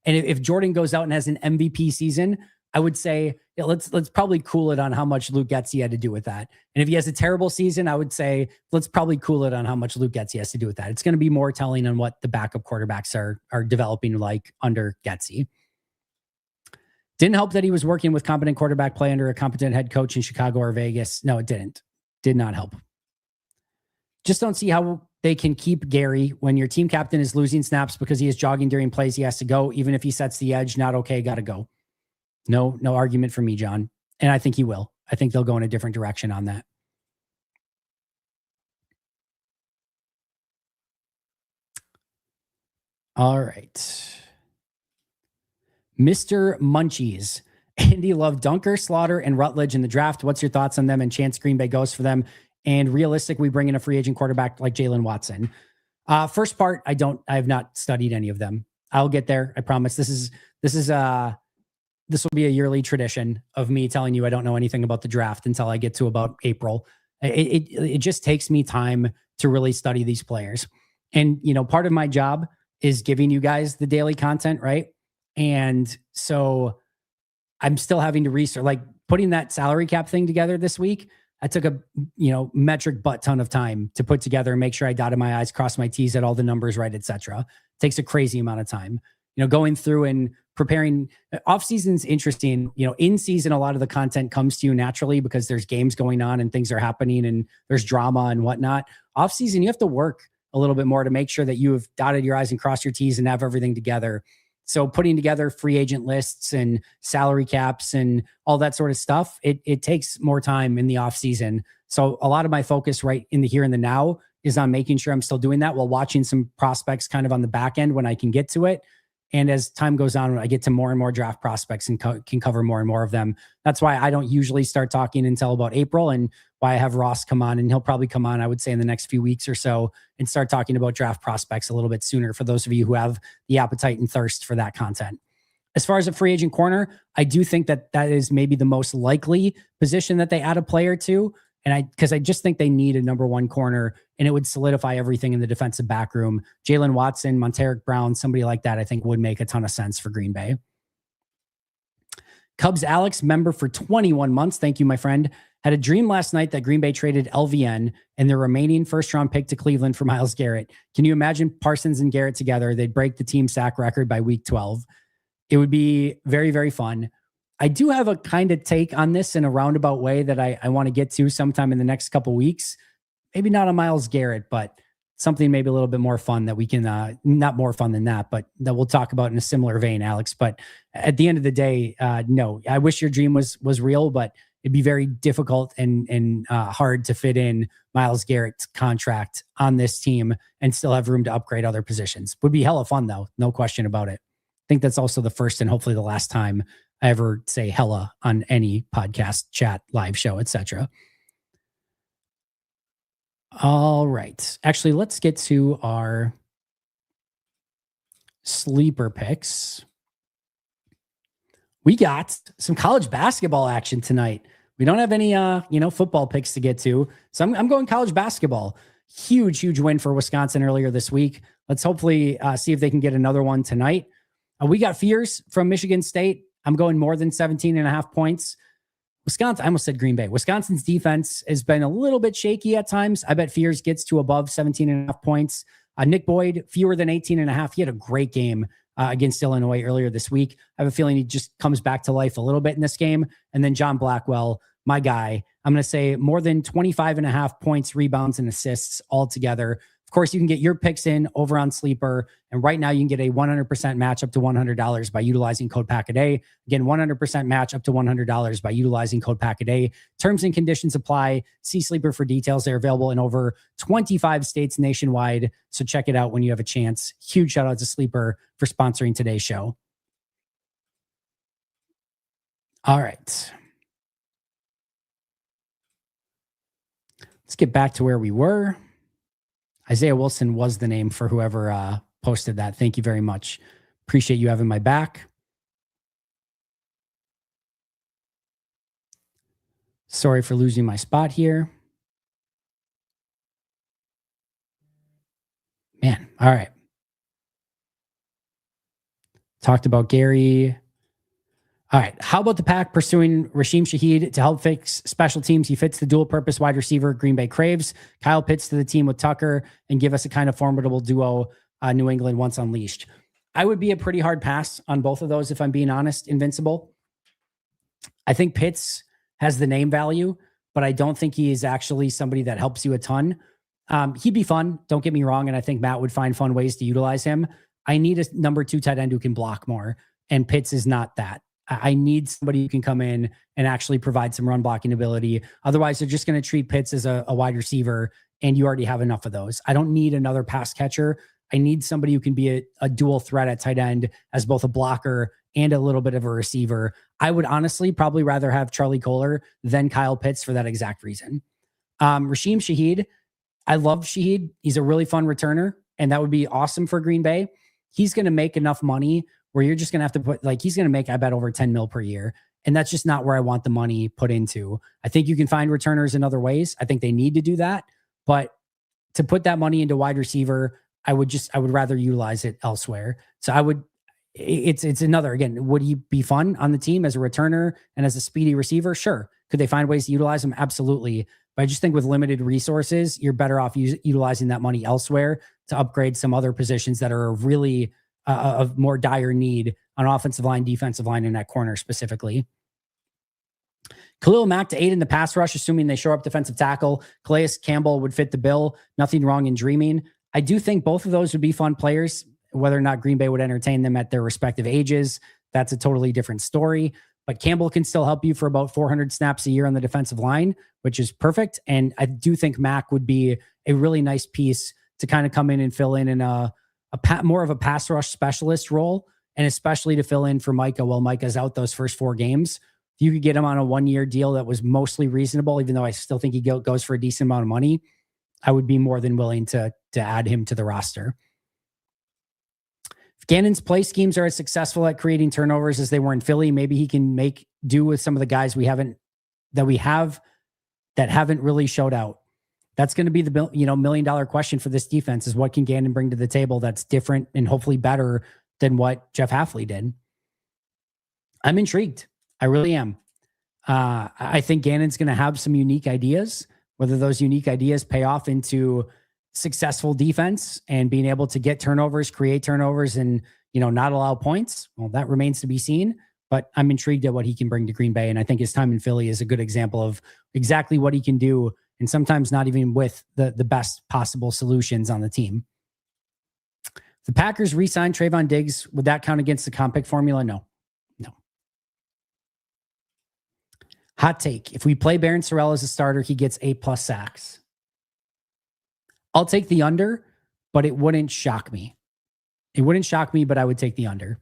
And if Jordan goes out and has an MVP season, I would say let's probably cool it on how much Luke Getsy had to do with that. And if he has a terrible season, I would say let's probably cool it on how much Luke Getsy has to do with that. It's going to be more telling on what the backup quarterbacks are developing like under Getsy. Didn't help that he was working with competent quarterback play under a competent head coach in Chicago or Vegas. No, it didn't. Did not help. Just don't see how they can keep Gary when your team captain is losing snaps because he is jogging during plays he has to go. Even if he sets the edge, not okay, got to go. No argument for me, John. And I think he will. I think they'll go in a different direction on that. All right. Mr. Munchies. Andy loved Dunker, Slaughter, and Rutledge in the draft. What's your thoughts on them and chance Green Bay goes for them? And realistic, we bring in a free agent quarterback like Jalen Watson. First part, I have not studied any of them. I'll get there. I promise. This will be a yearly tradition of me telling you I don't know anything about the draft until I get to about April. It just takes me time to really study these players. And, part of my job is giving you guys the daily content, right? And so I'm still having to research, like putting that salary cap thing together this week. I took a, metric butt ton of time to put together and make sure I dotted my I's, crossed my T's, had all the numbers right, et cetera. Takes a crazy amount of time, going through and preparing. Off season's interesting. In season, a lot of the content comes to you naturally because there's games going on and things are happening and there's drama and whatnot. Off season, you have to work a little bit more to make sure that you have dotted your I's and crossed your T's and have everything together. So putting together free agent lists and salary caps and all that sort of stuff, it takes more time in the off season. So a lot of my focus right in the here and the now is on making sure I'm still doing that while watching some prospects kind of on the back end when I can get to it. And as time goes on, when I get to more and more draft prospects and can cover more and more of them, that's why I don't usually start talking until about April, and why I have Ross come on, and he'll probably come on, I would say, in the next few weeks or so and start talking about draft prospects a little bit sooner for those of you who have the appetite and thirst for that content. As far as a free agent corner, I do think that is maybe the most likely position that they add a player to. And because I just think they need a number one corner, and it would solidify everything in the defensive back room. Jalen Watson, Monteric Brown, somebody like that, I think would make a ton of sense for Green Bay. Cubs Alex, member for 21 months. Thank you, my friend. Had a dream last night that Green Bay traded LVN and their remaining first-round pick to Cleveland for Myles Garrett. Can you imagine Parsons and Garrett together? They'd break the team sack record by week 12. It would be very, very fun. I do have a kind of take on this in a roundabout way that I want to get to sometime in the next couple weeks. Maybe not on Myles Garrett, but something maybe a little bit more fun that we can, not more fun than that, but that we'll talk about in a similar vein, Alex. But at the end of the day, no, I wish your dream was real, but it'd be very difficult and hard to fit in Myles Garrett's contract on this team and still have room to upgrade other positions. Would be hella fun though. No question about it. I think that's also the first and hopefully the last time I ever say hella on any podcast, chat, live show, etc. All right. Actually, let's get to our sleeper picks. We got some college basketball action tonight. We don't have any, football picks to get to. So I'm going college basketball. Huge win for Wisconsin earlier this week. Let's hopefully see if they can get another one tonight. We got fears from Michigan State. I'm going more than 17.5 points. Wisconsin, I almost said Green Bay. Wisconsin's defense has been a little bit shaky at times. I bet fears gets to above 17.5 points. Nick Boyd, fewer than 18.5. He had a great game against Illinois earlier this week. I have a feeling he just comes back to life a little bit in this game. And then John Blackwell, my guy, I'm going to say more than 25.5 points, rebounds, and assists altogether. Of course, you can get your picks in over on Sleeper. And right now you can get a 100% match up to $100 by utilizing code PACKADAY. Again, 100% match up to $100 by utilizing code PACKADAY. Terms and conditions apply. See Sleeper for details. They're available in over 25 states nationwide. So check it out when you have a chance. Huge shout out to Sleeper for sponsoring today's show. All right. Let's get back to where we were. Isaiah Wilson was the name for whoever posted that. Thank you very much. Appreciate you having my back. Sorry for losing my spot here. Man, all right. Talked about Gary. All right. How about the Pack pursuing Rasheem Shaheed to help fix special teams? He fits the dual purpose wide receiver Green Bay craves. Kyle Pitts to the team with Tucker and give us a kind of formidable duo New England once unleashed. I would be a pretty hard pass on both of those if I'm being honest, Invincible. I think Pitts has the name value, but I don't think he is actually somebody that helps you a ton. He'd be fun. Don't get me wrong. And I think Matt would find fun ways to utilize him. I need a number 2 tight end who can block more. And Pitts is not that. I need somebody who can come in and actually provide some run blocking ability. Otherwise, they're just going to treat Pitts as a wide receiver, and you already have enough of those. I don't need another pass catcher. I need somebody who can be a dual threat at tight end as both a blocker and a little bit of a receiver. I would honestly probably rather have Charlie Kohler than Kyle Pitts for that exact reason. Rasheem Shaheed, I love Shaheed. He's a really fun returner, and that would be awesome for Green Bay. He's going to make enough money where you're just going to have to put, he's going to make, I bet, over 10 mil per year. And that's just not where I want the money put into. I think you can find returners in other ways. I think they need to do that. But to put that money into wide receiver, I would rather utilize it elsewhere. So it's another, again, would he be fun on the team as a returner and as a speedy receiver? Sure. Could they find ways to utilize him? Absolutely. But I just think with limited resources, you're better off utilizing that money elsewhere to upgrade some other positions that are really of more dire need on offensive line, defensive line, and that corner specifically. Khalil Mack to 8 in the pass rush, assuming they show up defensive tackle. Calais Campbell would fit the bill. Nothing wrong in dreaming. I do think both of those would be fun players. Whether or not Green Bay would entertain them at their respective ages, that's a totally different story. But Campbell can still help you for about 400 snaps a year on the defensive line, which is perfect. And I do think Mack would be a really nice piece to kind of come in and fill in more of a pass rush specialist role, and especially to fill in for Micah while Micah's out those first 4 games. If you could get him on a 1-year deal that was mostly reasonable, even though I still think he goes for a decent amount of money, I would be more than willing to add him to the roster. If Gannon's play schemes are as successful at creating turnovers as they were in Philly, maybe he can make do with some of the guys that haven't really showed out. That's going to be the $1 million question for this defense is what can Gannon bring to the table that's different and hopefully better than what Jeff Hafley did. I'm intrigued. I really am. I think Gannon's going to have some unique ideas, whether those unique ideas pay off into successful defense and being able to get turnovers, create turnovers, and not allow points. Well, that remains to be seen. But I'm intrigued at what he can bring to Green Bay, and I think his time in Philly is a good example of exactly what he can do, and sometimes not even with the best possible solutions on the team. The Packers re-signed Trayvon Diggs. Would that count against the comp pick formula? No. Hot take. If we play Barron Sorrell as a starter, he gets 8+ sacks. I'll take the under, but it wouldn't shock me. It wouldn't shock me, but I would take the under.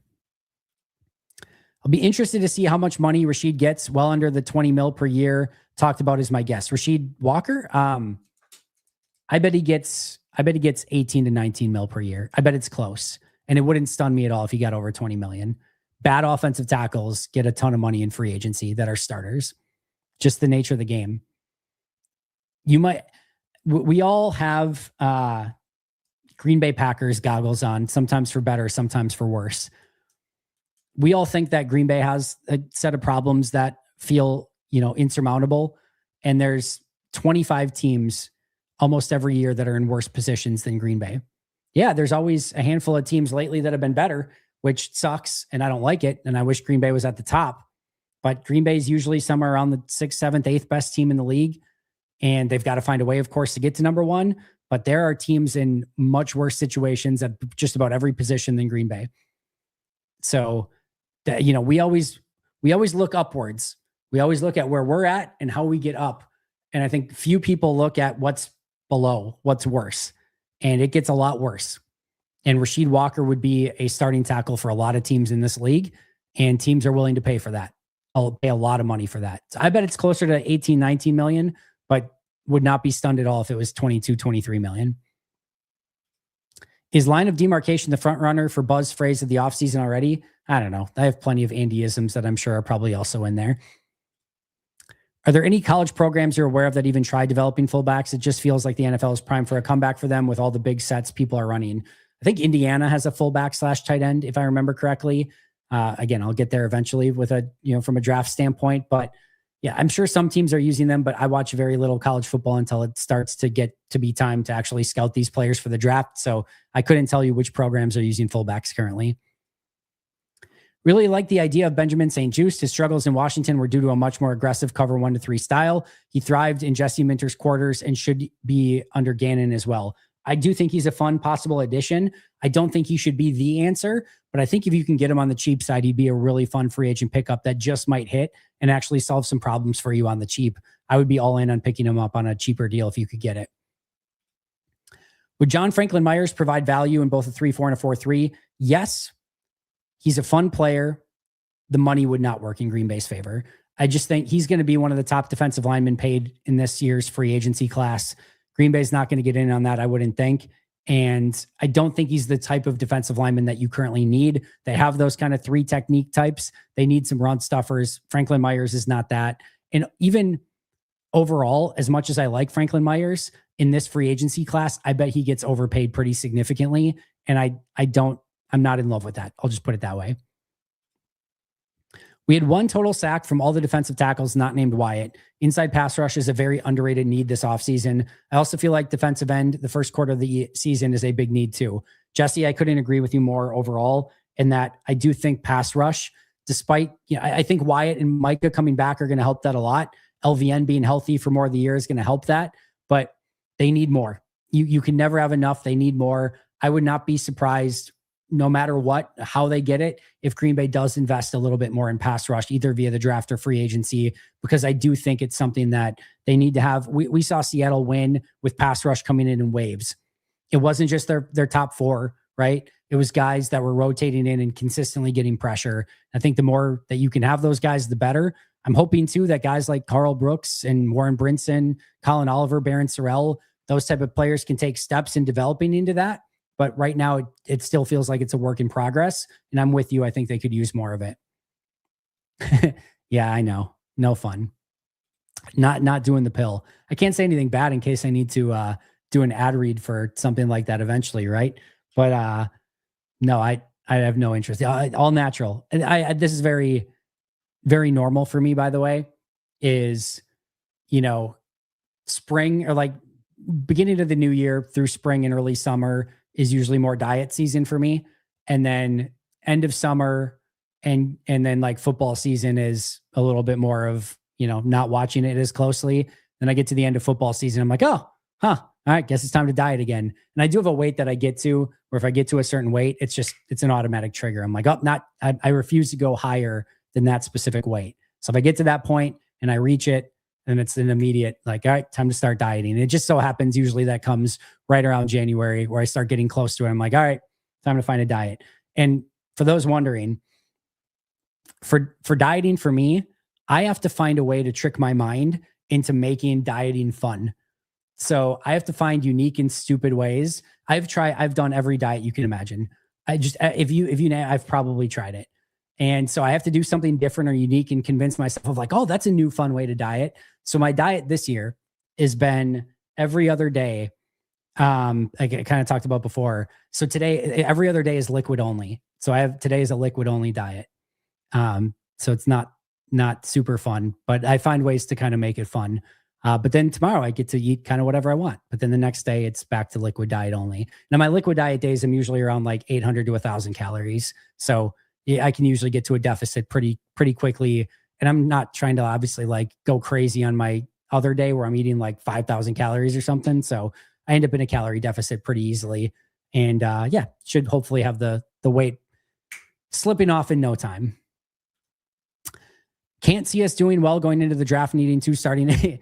I'll be interested to see how much money Rashid gets, well under the 20 mil per year. Talked about as my guess. Rashid Walker, I bet he gets 18 to 19 mil per year. I bet it's close. And it wouldn't stun me at all if he got over 20 million. Bad offensive tackles get a ton of money in free agency that are starters. just the nature of the game. We all have Green Bay Packers goggles on, sometimes for better, sometimes for worse. We all think that Green Bay has a set of problems that feel, insurmountable. And there's 25 teams almost every year that are in worse positions than Green Bay. Yeah, there's always a handful of teams lately that have been better, which sucks. And I don't like it. And I wish Green Bay was at the top. But Green Bay is usually somewhere around the 6th, 7th, 8th best team in the league. And they've got to find a way, of course, to get to number one. But there are teams in much worse situations at just about every position than Green Bay. So, we always look upwards. We always look at where we're at and how we get up. And I think few people look at what's below, what's worse. And it gets a lot worse. And Rasheed Walker would be a starting tackle for a lot of teams in this league. And teams are willing to pay for that. I'll pay a lot of money for that. So I bet it's closer to 18, 19 million, but would not be stunned at all if it was 22, 23 million. Is line of demarcation the front runner for Buzz phrase of the offseason already? I don't know. I have plenty of Andyisms that I'm sure are probably also in there. Are there any college programs you're aware of that even try developing fullbacks? It just feels like the NFL is primed for a comeback for them with all the big sets people are running. I think Indiana has a fullback / tight end, if I remember correctly. Again, I'll get there eventually with from a draft standpoint, but yeah, I'm sure some teams are using them, but I watch very little college football until it starts to get to be time to actually scout these players for the draft. So I couldn't tell you which programs are using fullbacks currently. Really like the idea of Benjamin St. Juste. His struggles in Washington were due to a much more aggressive cover 1-3 style. He thrived in Jesse Minter's quarters and should be under Gannon as well. I do think he's a fun possible addition. I don't think he should be the answer, but I think if you can get him on the cheap side, he'd be a really fun free agent pickup that just might hit and actually solve some problems for you on the cheap. I would be all in on picking him up on a cheaper deal if you could get it. Would John Franklin Myers provide value in both a 3-4 and a 4-3? Yes. He's a fun player. The money would not work in Green Bay's favor. I just think he's going to be one of the top defensive linemen paid in this year's free agency class. Green Bay's not going to get in on that, I wouldn't think. And I don't think he's the type of defensive lineman that you currently need. They have those kind of 3 technique types. They need some run stuffers. Franklin Myers is not that. And even overall, as much as I like Franklin Myers in this free agency class, I bet he gets overpaid pretty significantly. And I'm not in love with that. I'll just put it that way. We had 1 total sack from all the defensive tackles not named Wyatt. Inside pass rush is a very underrated need this offseason. I also feel like defensive end, the first quarter of the season, is a big need too. Jesse, I couldn't agree with you more overall in that I do think pass rush, despite, I think Wyatt and Micah coming back are going to help that a lot. LVN being healthy for more of the year is going to help that, but they need more. You can never have enough. They need more. I would not be surprised, no matter how they get it, if Green Bay does invest a little bit more in pass rush, either via the draft or free agency, because I do think it's something that they need to have. We saw Seattle win with pass rush coming in waves. It wasn't just their top 4, right? It was guys that were rotating in and consistently getting pressure. I think the more that you can have those guys, the better. I'm hoping too that guys like Carl Brooks and Warren Brinson, Colin Oliver, Barron Sorrell, those type of players can take steps in developing into that. But right now, it still feels like it's a work in progress. And I'm with you. I think they could use more of it. Yeah, I know. No fun. Not doing the pill. I can't say anything bad in case I need to do an ad read for something like that eventually, right? But no, I have no interest. All natural. And this is very, very normal for me, by the way, is, spring or like beginning of the new year through spring and early summer is usually more diet season for me. And then end of summer and then like football season is a little bit more of, not watching it as closely. Then I get to the end of football season. I'm like, oh, all right, guess it's time to diet again. And I do have a weight that I get to, or if I get to a certain weight, it's an automatic trigger. I'm like, I refuse to go higher than that specific weight. So if I get to that point and I reach it, and it's an immediate, like, all right, time to start dieting. And it just so happens usually that comes right around January where I start getting close to it. I'm like, all right, time to find a diet. And for those wondering, for dieting for me, I have to find a way to trick my mind into making dieting fun. So I have to find unique and stupid ways. I've done every diet you can imagine. I've probably tried it. And so I have to do something different or unique and convince myself of like, oh, that's a new fun way to diet. So my diet this year has been every other day. Like I kind of talked about before. So today, every other day is liquid only. So today is a liquid only diet. So it's not super fun, but I find ways to kind of make it fun. But then tomorrow I get to eat kind of whatever I want. But then the next day it's back to liquid diet only. Now my liquid diet days, I'm usually around like 800 to 1,000 calories. So yeah, I can usually get to a deficit pretty quickly. And I'm not trying to obviously like go crazy on my other day where I'm eating like 5,000 calories or something. So I end up in a calorie deficit pretty easily. And yeah, should hopefully have the weight slipping off in no time. Can't see us doing well going into the draft, needing two starting.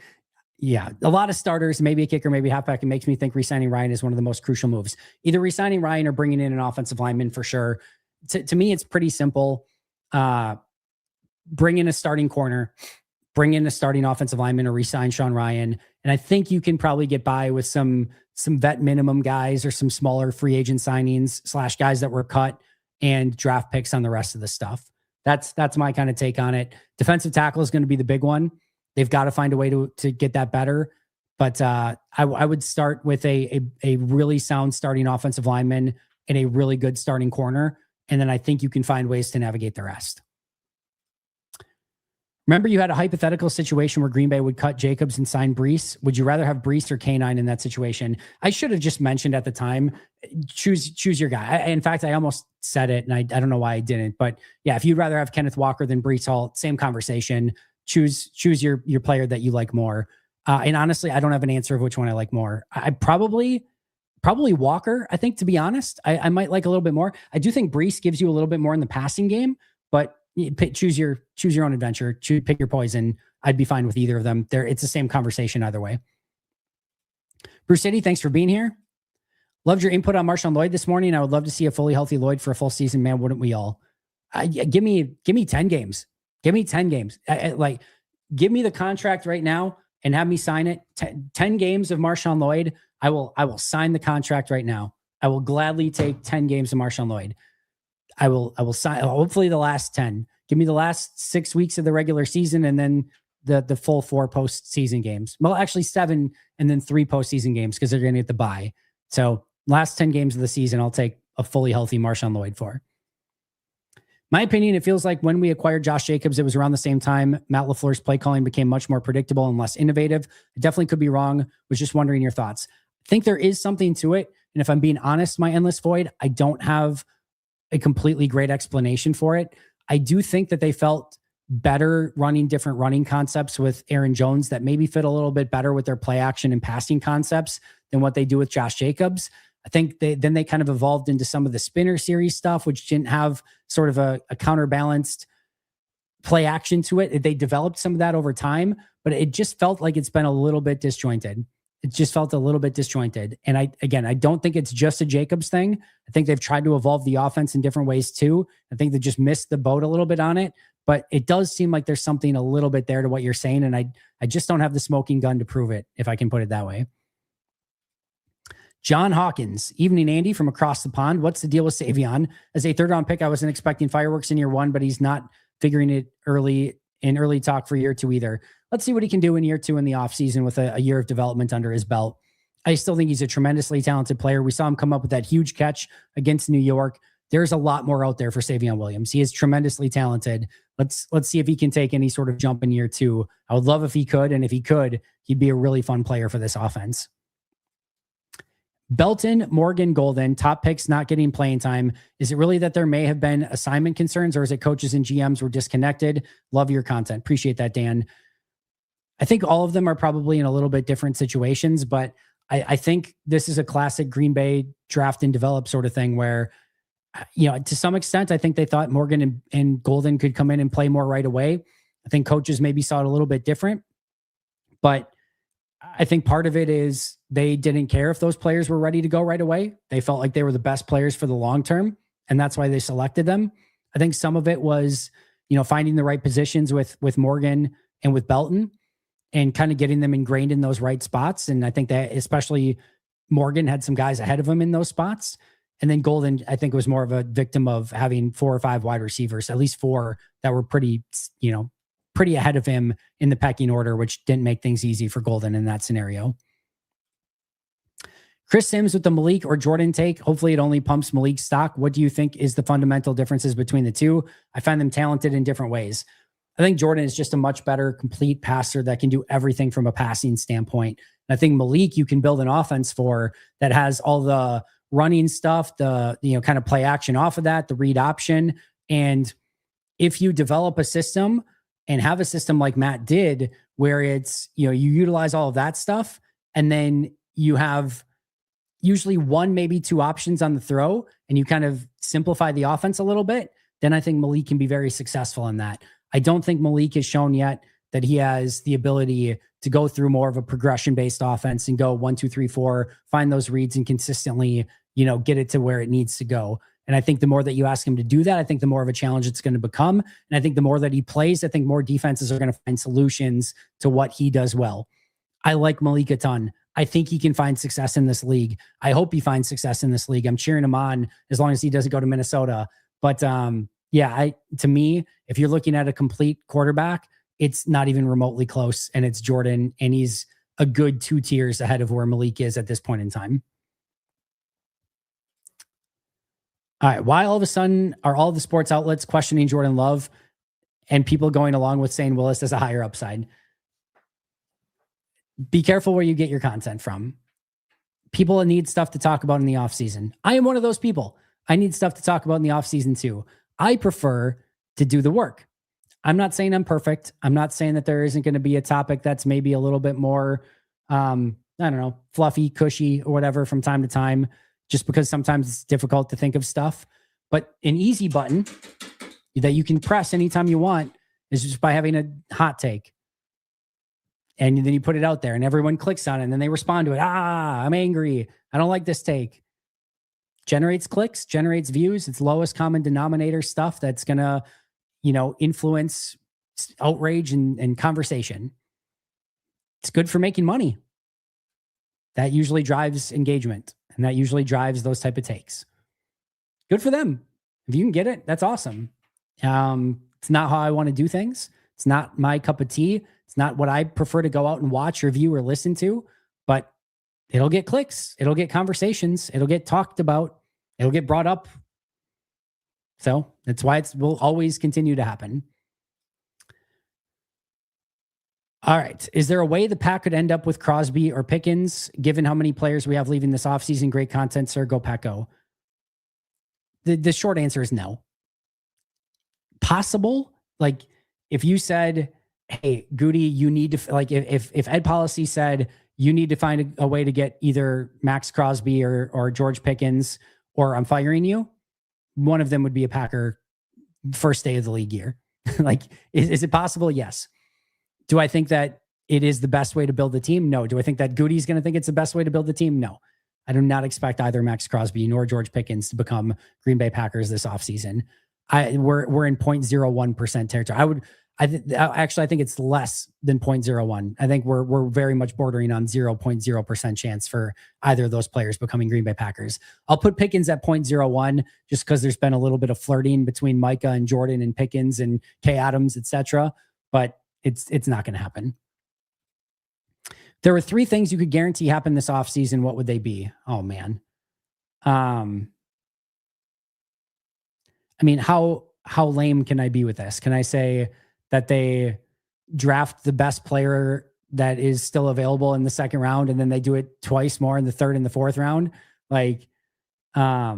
Yeah, a lot of starters, maybe a kicker, maybe a halfback. It makes me think re-signing Ryan is one of the most crucial moves. Either re-signing Ryan or bringing in an offensive lineman for sure. To me, it's pretty simple. Bring in a starting corner, bring in a starting offensive lineman, or re-sign Sean Ryan. And I think you can probably get by with some vet minimum guys or some smaller free agent signings / guys that were cut and draft picks on the rest of the stuff. That's my kind of take on it. Defensive tackle is going to be the big one. They've got to find a way to get that better. But I would start with a really sound starting offensive lineman and a really good starting corner. And then I think you can find ways to navigate the rest. Remember, you had a hypothetical situation where Green Bay would cut Jacobs and sign Breece. Would you rather have Breece or K9 in that situation? I should have just mentioned at the time, choose your guy. In fact, I almost said it, and I don't know why I didn't. But yeah, if you'd rather have Kenneth Walker than Breece Hall, same conversation. Choose your player that you like more. And honestly, I don't have an answer of which one I like more. I probably Walker. I think, to be honest, I might like a little bit more. I do think Breece gives you a little bit more in the passing game, but choose your own adventure. Pick your poison. I'd be fine with either of them. It's the same conversation either way. Bruce City, thanks for being here. Loved your input on Marshawn Lloyd this morning. I would love to see a fully healthy Lloyd for a full season. Man, wouldn't we all? Give me 10 games. Give me 10 games. Give me the contract right now and have me sign it. 10 games of Marshawn Lloyd. I will sign the contract right now. I will gladly take 10 games of Marshawn Lloyd. I will sign hopefully the last 10. Give me the last 6 weeks of the regular season and then the full 4 postseason games. Well, actually 7 and then 3 postseason games because they're going to get the bye. So last 10 games of the season, I'll take a fully healthy Marshawn Lloyd for. My opinion, it feels like when we acquired Josh Jacobs, it was around the same time Matt LaFleur's play calling became much more predictable and less innovative. I definitely could be wrong. Was just wondering your thoughts. I think there is something to it. And if I'm being honest, my endless void, I don't have a completely great explanation for it. I do think that they felt better running different running concepts with Aaron Jones that maybe fit a little bit better with their play action and passing concepts than what they do with Josh Jacobs. I think they kind of evolved into some of the spinner series stuff, which didn't have sort of a counterbalanced play action to it. They developed some of that over time, but it just felt like it's been a little bit disjointed. It just felt a little bit disjointed. And I don't think it's just a Jacobs thing. I think they've tried to evolve the offense in different ways too. I think they just missed the boat a little bit on it, but it does seem like there's something a little bit there to what you're saying. And I just don't have the smoking gun to prove it, if I can put it that way. John Hawkins, evening, Andy, from across the pond. What's the deal with Savion? As a 3rd round pick, I wasn't expecting fireworks in year 1, but he's not figuring it early talk for year 2 either. Let's see what he can do in year 2 in the offseason with a year of development under his belt. I still think he's a tremendously talented player. We saw him come up with that huge catch against New York. There's a lot more out there for Savion Williams. He is tremendously talented. Let's see if he can take any sort of jump in year 2. I would love if he could, and if he could, he'd be a really fun player for this offense. Belton, Morgan, Golden, top picks not getting playing time. Is it really that there may have been assignment concerns, or is it coaches and GMs were disconnected? Love your content. Appreciate that, Dan. I think all of them are probably in a little bit different situations, but I think this is a classic Green Bay draft and develop sort of thing where, to some extent, I think they thought Morgan and Golden could come in and play more right away. I think coaches maybe saw it a little bit different, but I think part of it is they didn't care if those players were ready to go right away. They felt like they were the best players for the long term, and that's why they selected them. I think some of it was, finding the right positions with Morgan and with Belton and kind of getting them ingrained in those right spots. And I think that especially Morgan had some guys ahead of him in those spots. And then Golden, I think, was more of a victim of having 4 or 5 wide receivers, at least 4 that were pretty ahead of him in the pecking order, which didn't make things easy for Golden in that scenario. Chris Sims with the Malik or Jordan take. Hopefully it only pumps Malik's stock. What do you think is the fundamental differences between the two? I find them talented in different ways. I think Jordan is just a much better complete passer that can do everything from a passing standpoint. And I think Malik, you can build an offense for that has all the running stuff, the kind of play action off of that, the read option. And if you develop a system and have a system like Matt did, where it's, you utilize all of that stuff, and then you have usually 1, maybe 2 options on the throw, and you kind of simplify the offense a little bit, then I think Malik can be very successful in that. I don't think Malik has shown yet that he has the ability to go through more of a progression-based offense and go 1, 2, 3, 4, find those reads and consistently, get it to where it needs to go. And I think the more that you ask him to do that, I think the more of a challenge it's going to become. And I think the more that he plays, I think more defenses are going to find solutions to what he does well. I like Malik a ton. I think he can find success in this league. I hope he finds success in this league. I'm cheering him on as long as he doesn't go to Minnesota. But to me, if you're looking at a complete quarterback, it's not even remotely close, and it's Jordan, and he's a good 2 tiers ahead of where Malik is at this point in time. All right. Why all of a sudden are all the sports outlets questioning Jordan Love and people going along with saying Willis has a higher upside? Be careful where you get your content from. People need stuff to talk about in the offseason. I am one of those people. I need stuff to talk about in the offseason too. I prefer to do the work. I'm not saying I'm perfect. I'm not saying that there isn't going to be a topic that's maybe a little bit more, fluffy, cushy, or whatever from time to time, just because sometimes it's difficult to think of stuff. But an easy button that you can press anytime you want is just by having a hot take. And then you put it out there and everyone clicks on it and then they respond to it. I'm angry. I don't like this take. Generates clicks, generates views. It's lowest common denominator stuff that's going to, influence outrage and conversation. It's good for making money. That usually drives engagement, and that usually drives those type of takes. Good for them. If you can get it, that's awesome. It's not how I want to do things. It's not my cup of tea. It's not what I prefer to go out and watch or view or listen to, but it'll get clicks. It'll get conversations. It'll get talked about. It'll get brought up. So that's why it will always continue to happen. All right. Is there a way the Pack could end up with Crosby or Pickens, given how many players we have leaving this offseason? Great content, sir. Go Pack Go. The short answer is no. Possible? Like, if you said, hey, Goody, you need to, like, if Ed Policy said you need to find a way to get either Max Crosby or George Pickens, or I'm firing you, one of them would be a Packer first day of the league year. Like, is it possible? Yes. Do I think that it is the best way to build the team? No. Do I think that Goody's going to think it's the best way to build the team? No. I do not expect either Max Crosby nor George Pickens to become Green Bay Packers this offseason. We're in 0.01% territory. I think it's less than 0.01. I think we're very much bordering on 0.0% chance for either of those players becoming Green Bay Packers. I'll put Pickens at 0.01 just because there's been a little bit of flirting between Micah and Jordan and Pickens and Kay Adams, etc. But it's not going to happen. There were 3 things you could guarantee happen this offseason. What would they be? Oh man. How lame can I be with this? Can I say that they draft the best player that is still available in the second round, and then they do it twice more in the third and the fourth round? Like, I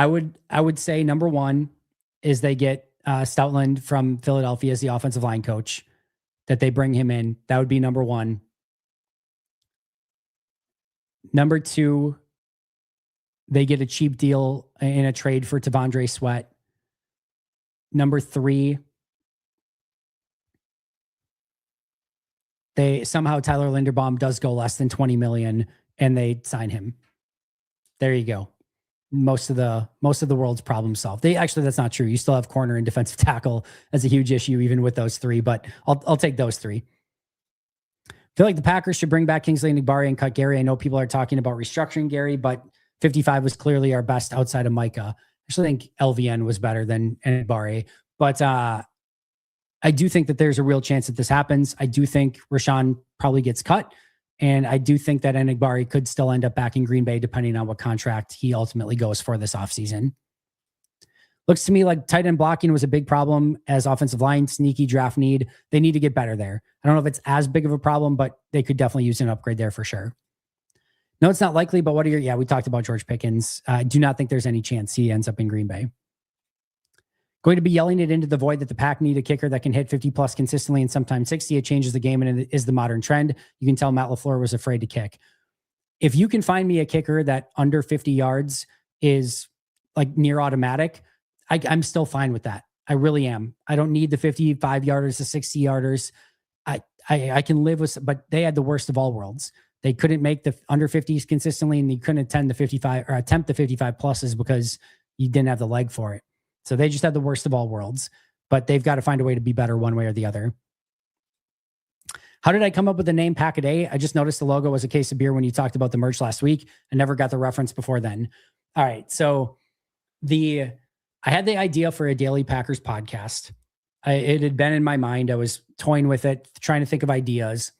would say number 1 is they get Stoutland from Philadelphia as the offensive line coach, that they bring him in. That would be number 1. Number 2, they get a cheap deal in a trade for Tavondre Sweat. Number 3, somehow Tyler Linderbaum does go less than $20 million and they sign him. There you go. Most of the world's problem solved. That's not true. You still have corner and defensive tackle as a huge issue, even with those 3, but I'll take those 3. feel like the Packers should bring back Kingsley Enagbare and cut Gary. I know people are talking about restructuring Gary, but 55 was clearly our best outside of Micah. I actually think LVN was better than Enagbare, but I do think that there's a real chance that this happens. I do think Rashawn probably gets cut, and I do think that Enagbare could still end up back in Green Bay depending on what contract he ultimately goes for this offseason. Looks to me like tight end blocking was a big problem as offensive line, sneaky draft need. They need to get better there. I don't know if it's as big of a problem, but they could definitely use an upgrade there for sure. No, it's not likely, but we talked about George Pickens. I do not think there's any chance he ends up in Green Bay. Going to be yelling it into the void that the Pack need a kicker that can hit 50 plus consistently and sometimes 60. It changes the game and it is the modern trend. You can tell Matt LaFleur was afraid to kick. If you can find me a kicker that under 50 yards is like near automatic, I'm still fine with that. I really am. I don't need the 55 yarders, the 60 yarders. I can live with, but they had the worst of all worlds. They couldn't make the under 50s consistently, and you couldn't attend the 55 or attempt the 55 pluses because you didn't have the leg for it. So they just had the worst of all worlds, but they've got to find a way to be better one way or the other. How did I come up with the name Pack-A-Day? I just noticed the logo was a case of beer when you talked about the merch last week. I never got the reference before then. All right. So I had the idea for a Daily Packers podcast. It had been in my mind. I was toying with it, trying to think of ideas.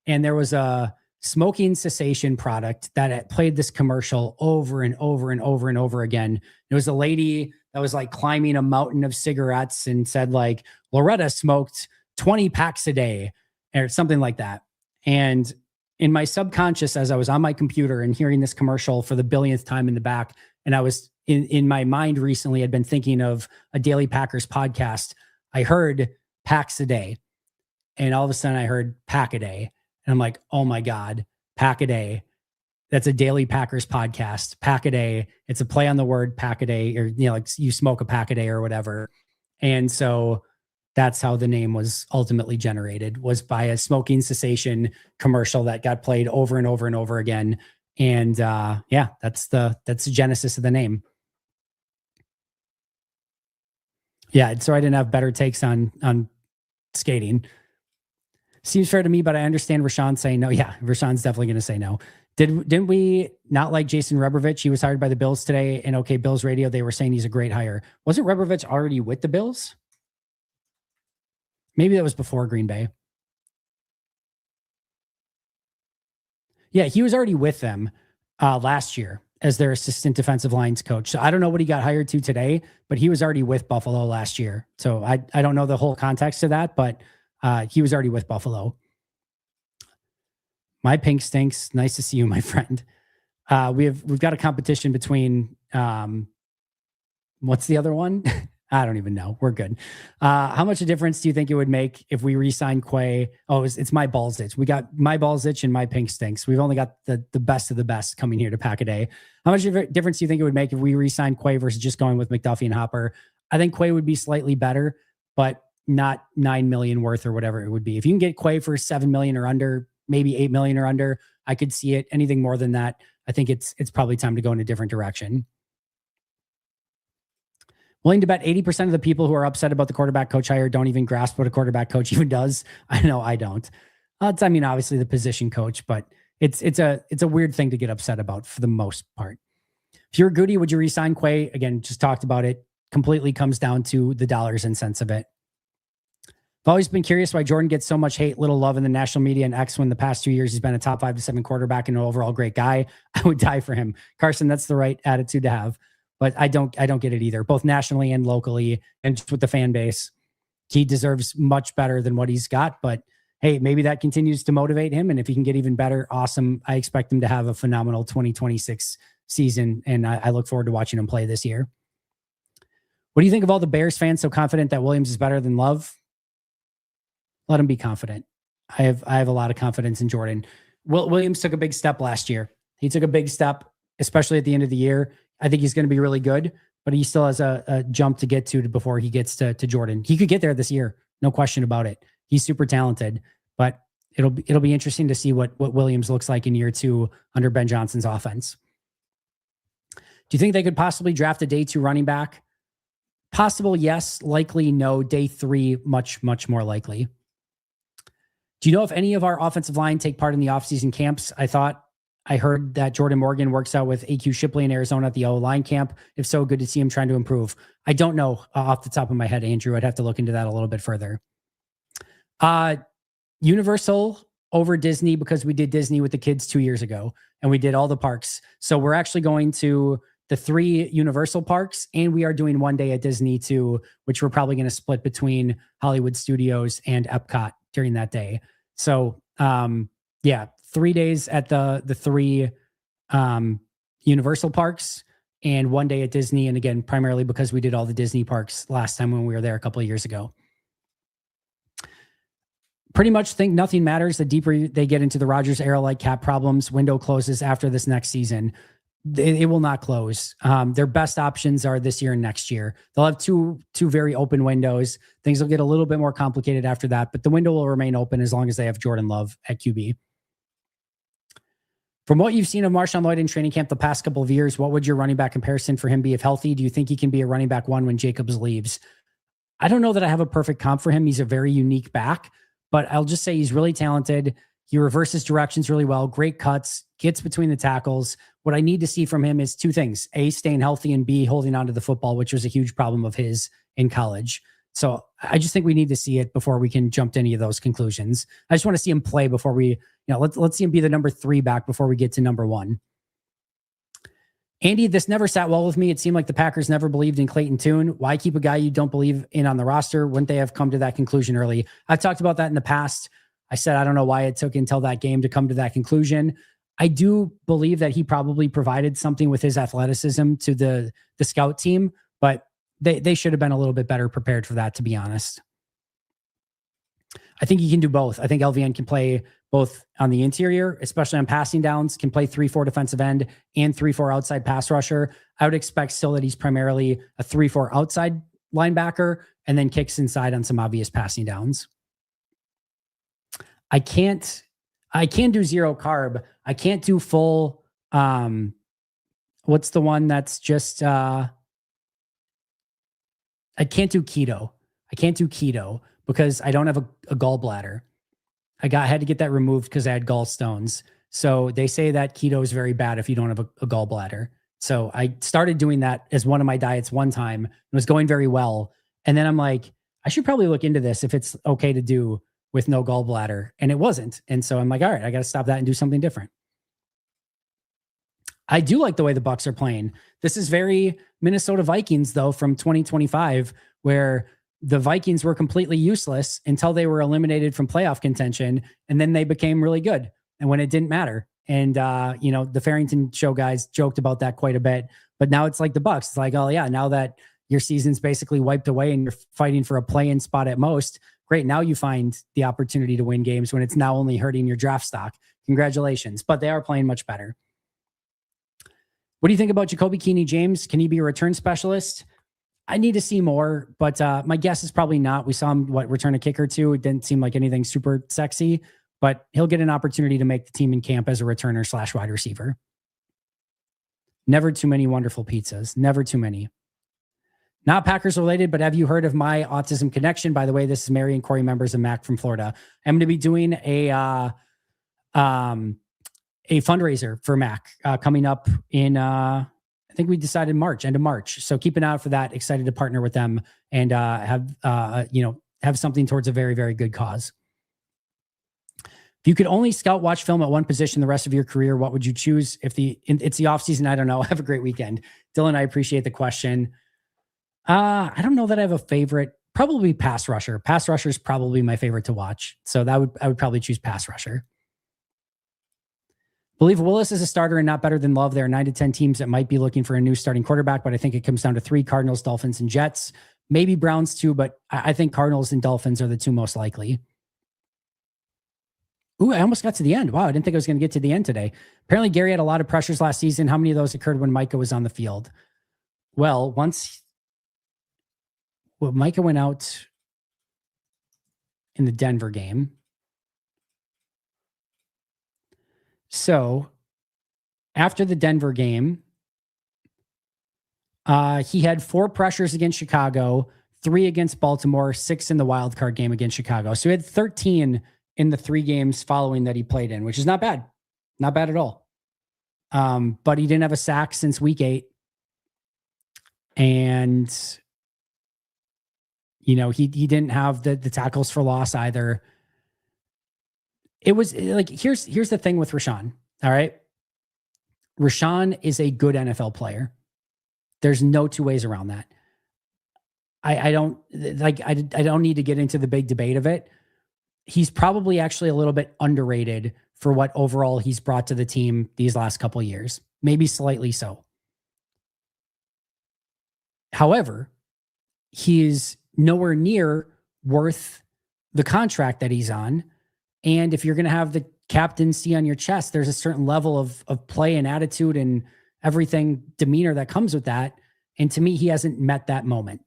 And there was a smoking cessation product that played this commercial over and over and over and over again. There was a lady that was like climbing a mountain of cigarettes and said like, Loretta smoked 20 packs a day or something like that. And in my subconscious, as I was on my computer and hearing this commercial for the billionth time in the back, and I was in my mind recently, I'd been thinking of a Daily Packers podcast. I heard packs a day, and all of a sudden I heard Pack-A-Day. And I'm like, oh my God, Pack-A-Day. That's a Daily Packers podcast. Pack-A-Day. It's a play on the word Pack-A-Day, or, like you smoke a pack a day or whatever. And so that's how the name was ultimately generated, was by a smoking cessation commercial that got played over and over and over again. And that's the genesis of the name. Yeah, so I didn't have better takes on skating. Seems fair to me, but I understand Rashawn saying no. Yeah, Rashawn's definitely going to say no. Didn't we not like Jason Rebrovich? He was hired by the Bills today, and okay, Bills radio, they were saying he's a great hire. Wasn't Rebrovich already with the Bills? Maybe that was before Green Bay. Yeah, he was already with them last year as their assistant defensive lines coach. So I don't know what he got hired to today, but he was already with Buffalo last year. So I don't know the whole context of that, but he was already with Buffalo. My pink stinks. Nice to see you, my friend. We've got a competition between what's the other one? I don't even know. We're good. How much a difference do you think it would make if we re-sign Quay? Oh, it's my balls itch. We got my balls itch and my pink stinks. We've only got the best of the best coming here to Pack-A-Day. How much difference do you think it would make if we re-sign Quay versus just going with McDuffie and Hopper? I think Quay would be slightly better, but not $9 million worth or whatever it would be. If you can get Quay for $7 million or under, maybe $8 million or under, I could see it. Anything more than that, I think it's probably time to go in a different direction. Willing to bet 80% of the people who are upset about the quarterback coach hire don't even grasp what a quarterback coach even does. I know I don't. Obviously the position coach, but it's a weird thing to get upset about for the most part. If you're Goody, would you resign Quay? Again, just talked about it. Completely comes down to the dollars and cents of it. I've always been curious why Jordan gets so much hate, little love in the national media and X when the past 2 years he's been a top 5 to 7 quarterback and an overall great guy. I would die for him. Carson, that's the right attitude to have. But I don't get it either, both nationally and locally and just with the fan base. He deserves much better than what he's got. But hey, maybe that continues to motivate him. And if he can get even better, awesome. I expect him to have a phenomenal 2026 season. And I look forward to watching him play this year. What do you think of all the Bears fans so confident that Williams is better than Love? Let him be confident. I have a lot of confidence in Jordan. Williams took a big step last year. He took a big step, especially at the end of the year. I think he's going to be really good, but he still has a jump to get to before he gets to Jordan. He could get there this year. No question about it. He's super talented, but it'll be interesting to see what Williams looks like in year 2 under Ben Johnson's offense. Do you think they could possibly draft a day 2 running back? Possible, yes. Likely, no. Day 3, much, much more likely. Do you know if any of our offensive line take part in the offseason camps? I heard that Jordan Morgan works out with AQ Shipley in Arizona at the O-line camp. If so, good to see him trying to improve. I don't know off the top of my head, Andrew. I'd have to look into that a little bit further. Universal over Disney because we did Disney with the kids 2 years ago and we did all the parks. So we're actually going to the 3 Universal parks and we are doing one day at Disney too, which we're probably going to split between Hollywood Studios and Epcot during that day. So, 3 days at the 3 Universal parks and one day at Disney. And again, primarily because we did all the Disney parks last time when we were there a couple of years ago. Pretty much think nothing matters. The deeper they get into the Rodgers era, like cap problems, window closes after this next season. It will not close. Their best options are this year and next year. They'll have two very open windows. Things will get a little bit more complicated after that, but the window will remain open as long as they have Jordan Love at QB. From what you've seen of Marshawn Lloyd in training camp the past couple of years, what would your running back comparison for him be if healthy? Do you think he can be a running back 1 when Jacobs leaves? I don't know that I have a perfect comp for him. He's a very unique back, but I'll just say he's really talented. He reverses directions really well, great cuts, gets between the tackles. What I need to see from him is 2 things: A, staying healthy, and B, holding onto the football, which was a huge problem of his in college. So I just think we need to see it before we can jump to any of those conclusions. I just want to see him play before we, let's see him be the number 3 back before we get to number 1. Andy, this never sat well with me. It seemed like the Packers never believed in Clayton Tune. Why keep a guy you don't believe in on the roster? Wouldn't they have come to that conclusion early? I've talked about that in the past. I said, I don't know why it took until that game to come to that conclusion. I do believe that he probably provided something with his athleticism to the scout team, but they should have been a little bit better prepared for that, to be honest. I think he can do both. I think LVN can play both on the interior, especially on passing downs, can play 3-4 defensive end and 3-4 outside pass rusher. I would expect still that he's primarily a 3-4 outside linebacker and then kicks inside on some obvious passing downs. I can do zero carb. I can't do full, what's the one that's just, I can't do keto. I can't do keto because I don't have a gallbladder. I had to get that removed because I had gallstones. So they say that keto is very bad if you don't have a gallbladder. So I started doing that as one of my diets one time. It was going very well. And then I'm like, I should probably look into this if it's okay to do with no gallbladder. And it wasn't. And so I'm like, all right, I got to stop that and do something different. I do like the way the Bucs are playing. This is very Minnesota Vikings, though, from 2025, where the Vikings were completely useless until they were eliminated from playoff contention. And then they became really good. And when it didn't matter. And, the Farrington show guys joked about that quite a bit. But now it's like the Bucs. It's like, oh, yeah, now that your season's basically wiped away and you're fighting for a play-in spot at most, great. Now you find the opportunity to win games when it's now only hurting your draft stock. Congratulations. But they are playing much better. What do you think about Jacoby Keeney James? Can he be a return specialist? I need to see more, but my guess is probably not. We saw him, return a kick or two. It didn't seem like anything super sexy, but he'll get an opportunity to make the team in camp as a returner / wide receiver. Never too many wonderful pizzas. Never too many. Not Packers related, but have you heard of My Autism Connection? By the way, this is Mary and Corey, members of Mac from Florida. I'm going to be doing a fundraiser for Mac coming up in, I think we decided end of March. So keep an eye out for that. Excited to partner with them and have something towards a very, very good cause. If you could only scout, watch film at one position the rest of your career, what would you choose? It's the off season, I don't know. Have a great weekend. Dylan, I appreciate the question. I don't know that I have a favorite. Probably pass rusher. Pass rusher is probably my favorite to watch. So I would probably choose pass rusher. Believe Willis is a starter and not better than Love. There are 9 to 10 teams that might be looking for a new starting quarterback, but I think it comes down to 3: Cardinals, Dolphins, and Jets. Maybe Browns too, but I think Cardinals and Dolphins are the 2 most likely. Ooh, I almost got to the end. Wow, I didn't think I was going to get to the end today. Apparently, Gary had a lot of pressures last season. How many of those occurred when Micah was on the field? Well, Micah went out in the Denver game. So after the Denver game, he had 4 pressures against Chicago, 3 against Baltimore, 6 in the wild card game against Chicago. So he had 13 in the 3 games following that he played in, which is not bad. Not bad at all. But he didn't have a sack since week 8. And, you know, he didn't have the tackles for loss either. It was like, here's the thing with Rashawn. All right. Rashawn is a good NFL player. There's no two ways around that. I don't need to get into the big debate of it. He's probably actually a little bit underrated for what overall he's brought to the team these last couple of years, maybe slightly so. However, he is nowhere near worth the contract that he's on. And if you're going to have the captaincy on your chest, there's a certain level of play and attitude and everything, demeanor that comes with that. And to me, he hasn't met that moment.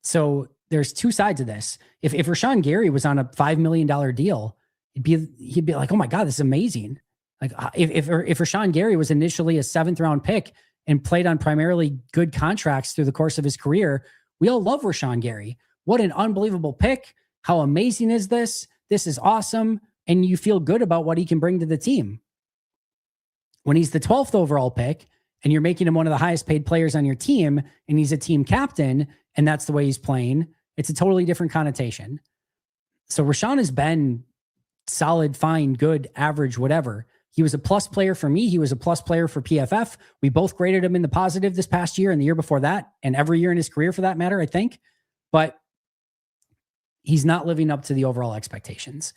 So there's two sides of this. If Rashawn Gary was on a $5 million deal, he'd be like, oh my God, this is amazing. Like if Rashawn Gary was initially a 7th round pick and played on primarily good contracts through the course of his career, we all love Rashawn Gary. What an unbelievable pick. How amazing is this? This is awesome. And you feel good about what he can bring to the team. When he's the 12th overall pick and you're making him one of the highest paid players on your team and he's a team captain and that's the way he's playing, it's a totally different connotation. So Rashawn has been solid, fine, good, average, whatever. He was a plus player for me. He was a plus player for PFF. We both graded him in the positive this past year and the year before that, and every year in his career for that matter, I think. But he's not living up to the overall expectations.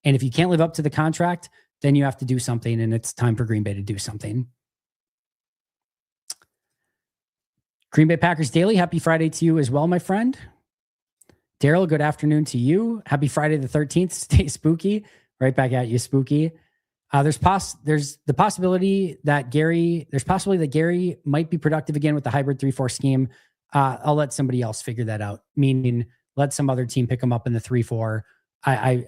And if you can't live up to the contract, then you have to do something, and it's time for Green Bay to do something. Green Bay Packers Daily, happy Friday to you as well, my friend. Daryl, good afternoon to you. Happy Friday the 13th. Stay spooky. Right back at you, spooky. There's the possibility that Gary might be productive again with the hybrid 3-4 scheme. I'll let somebody else figure that out, meaning let some other team pick him up in the 3-4. I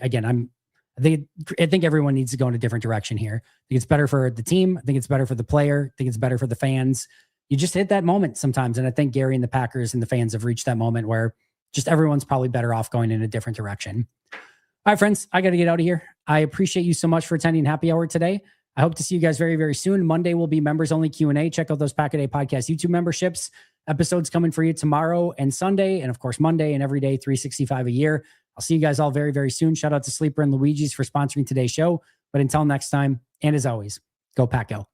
think everyone needs to go in a different direction here. I think it's better for the team. I think it's better for the player. I think it's better for the fans. You just hit that moment sometimes. And I think Gary and the Packers and the fans have reached that moment where just everyone's probably better off going in a different direction. All right, friends, I got to get out of here. I appreciate you so much for attending Happy Hour today. I hope to see you guys very, very soon. Monday will be members only Q&A. Check out those Pack a Day Podcast YouTube memberships. Episodes coming for you tomorrow and Sunday, and of course Monday and every day, 365 a year. I'll see you guys all very, very soon. Shout out to Sleeper and Luigi's for sponsoring today's show. But until next time, and as always, go Pack Go.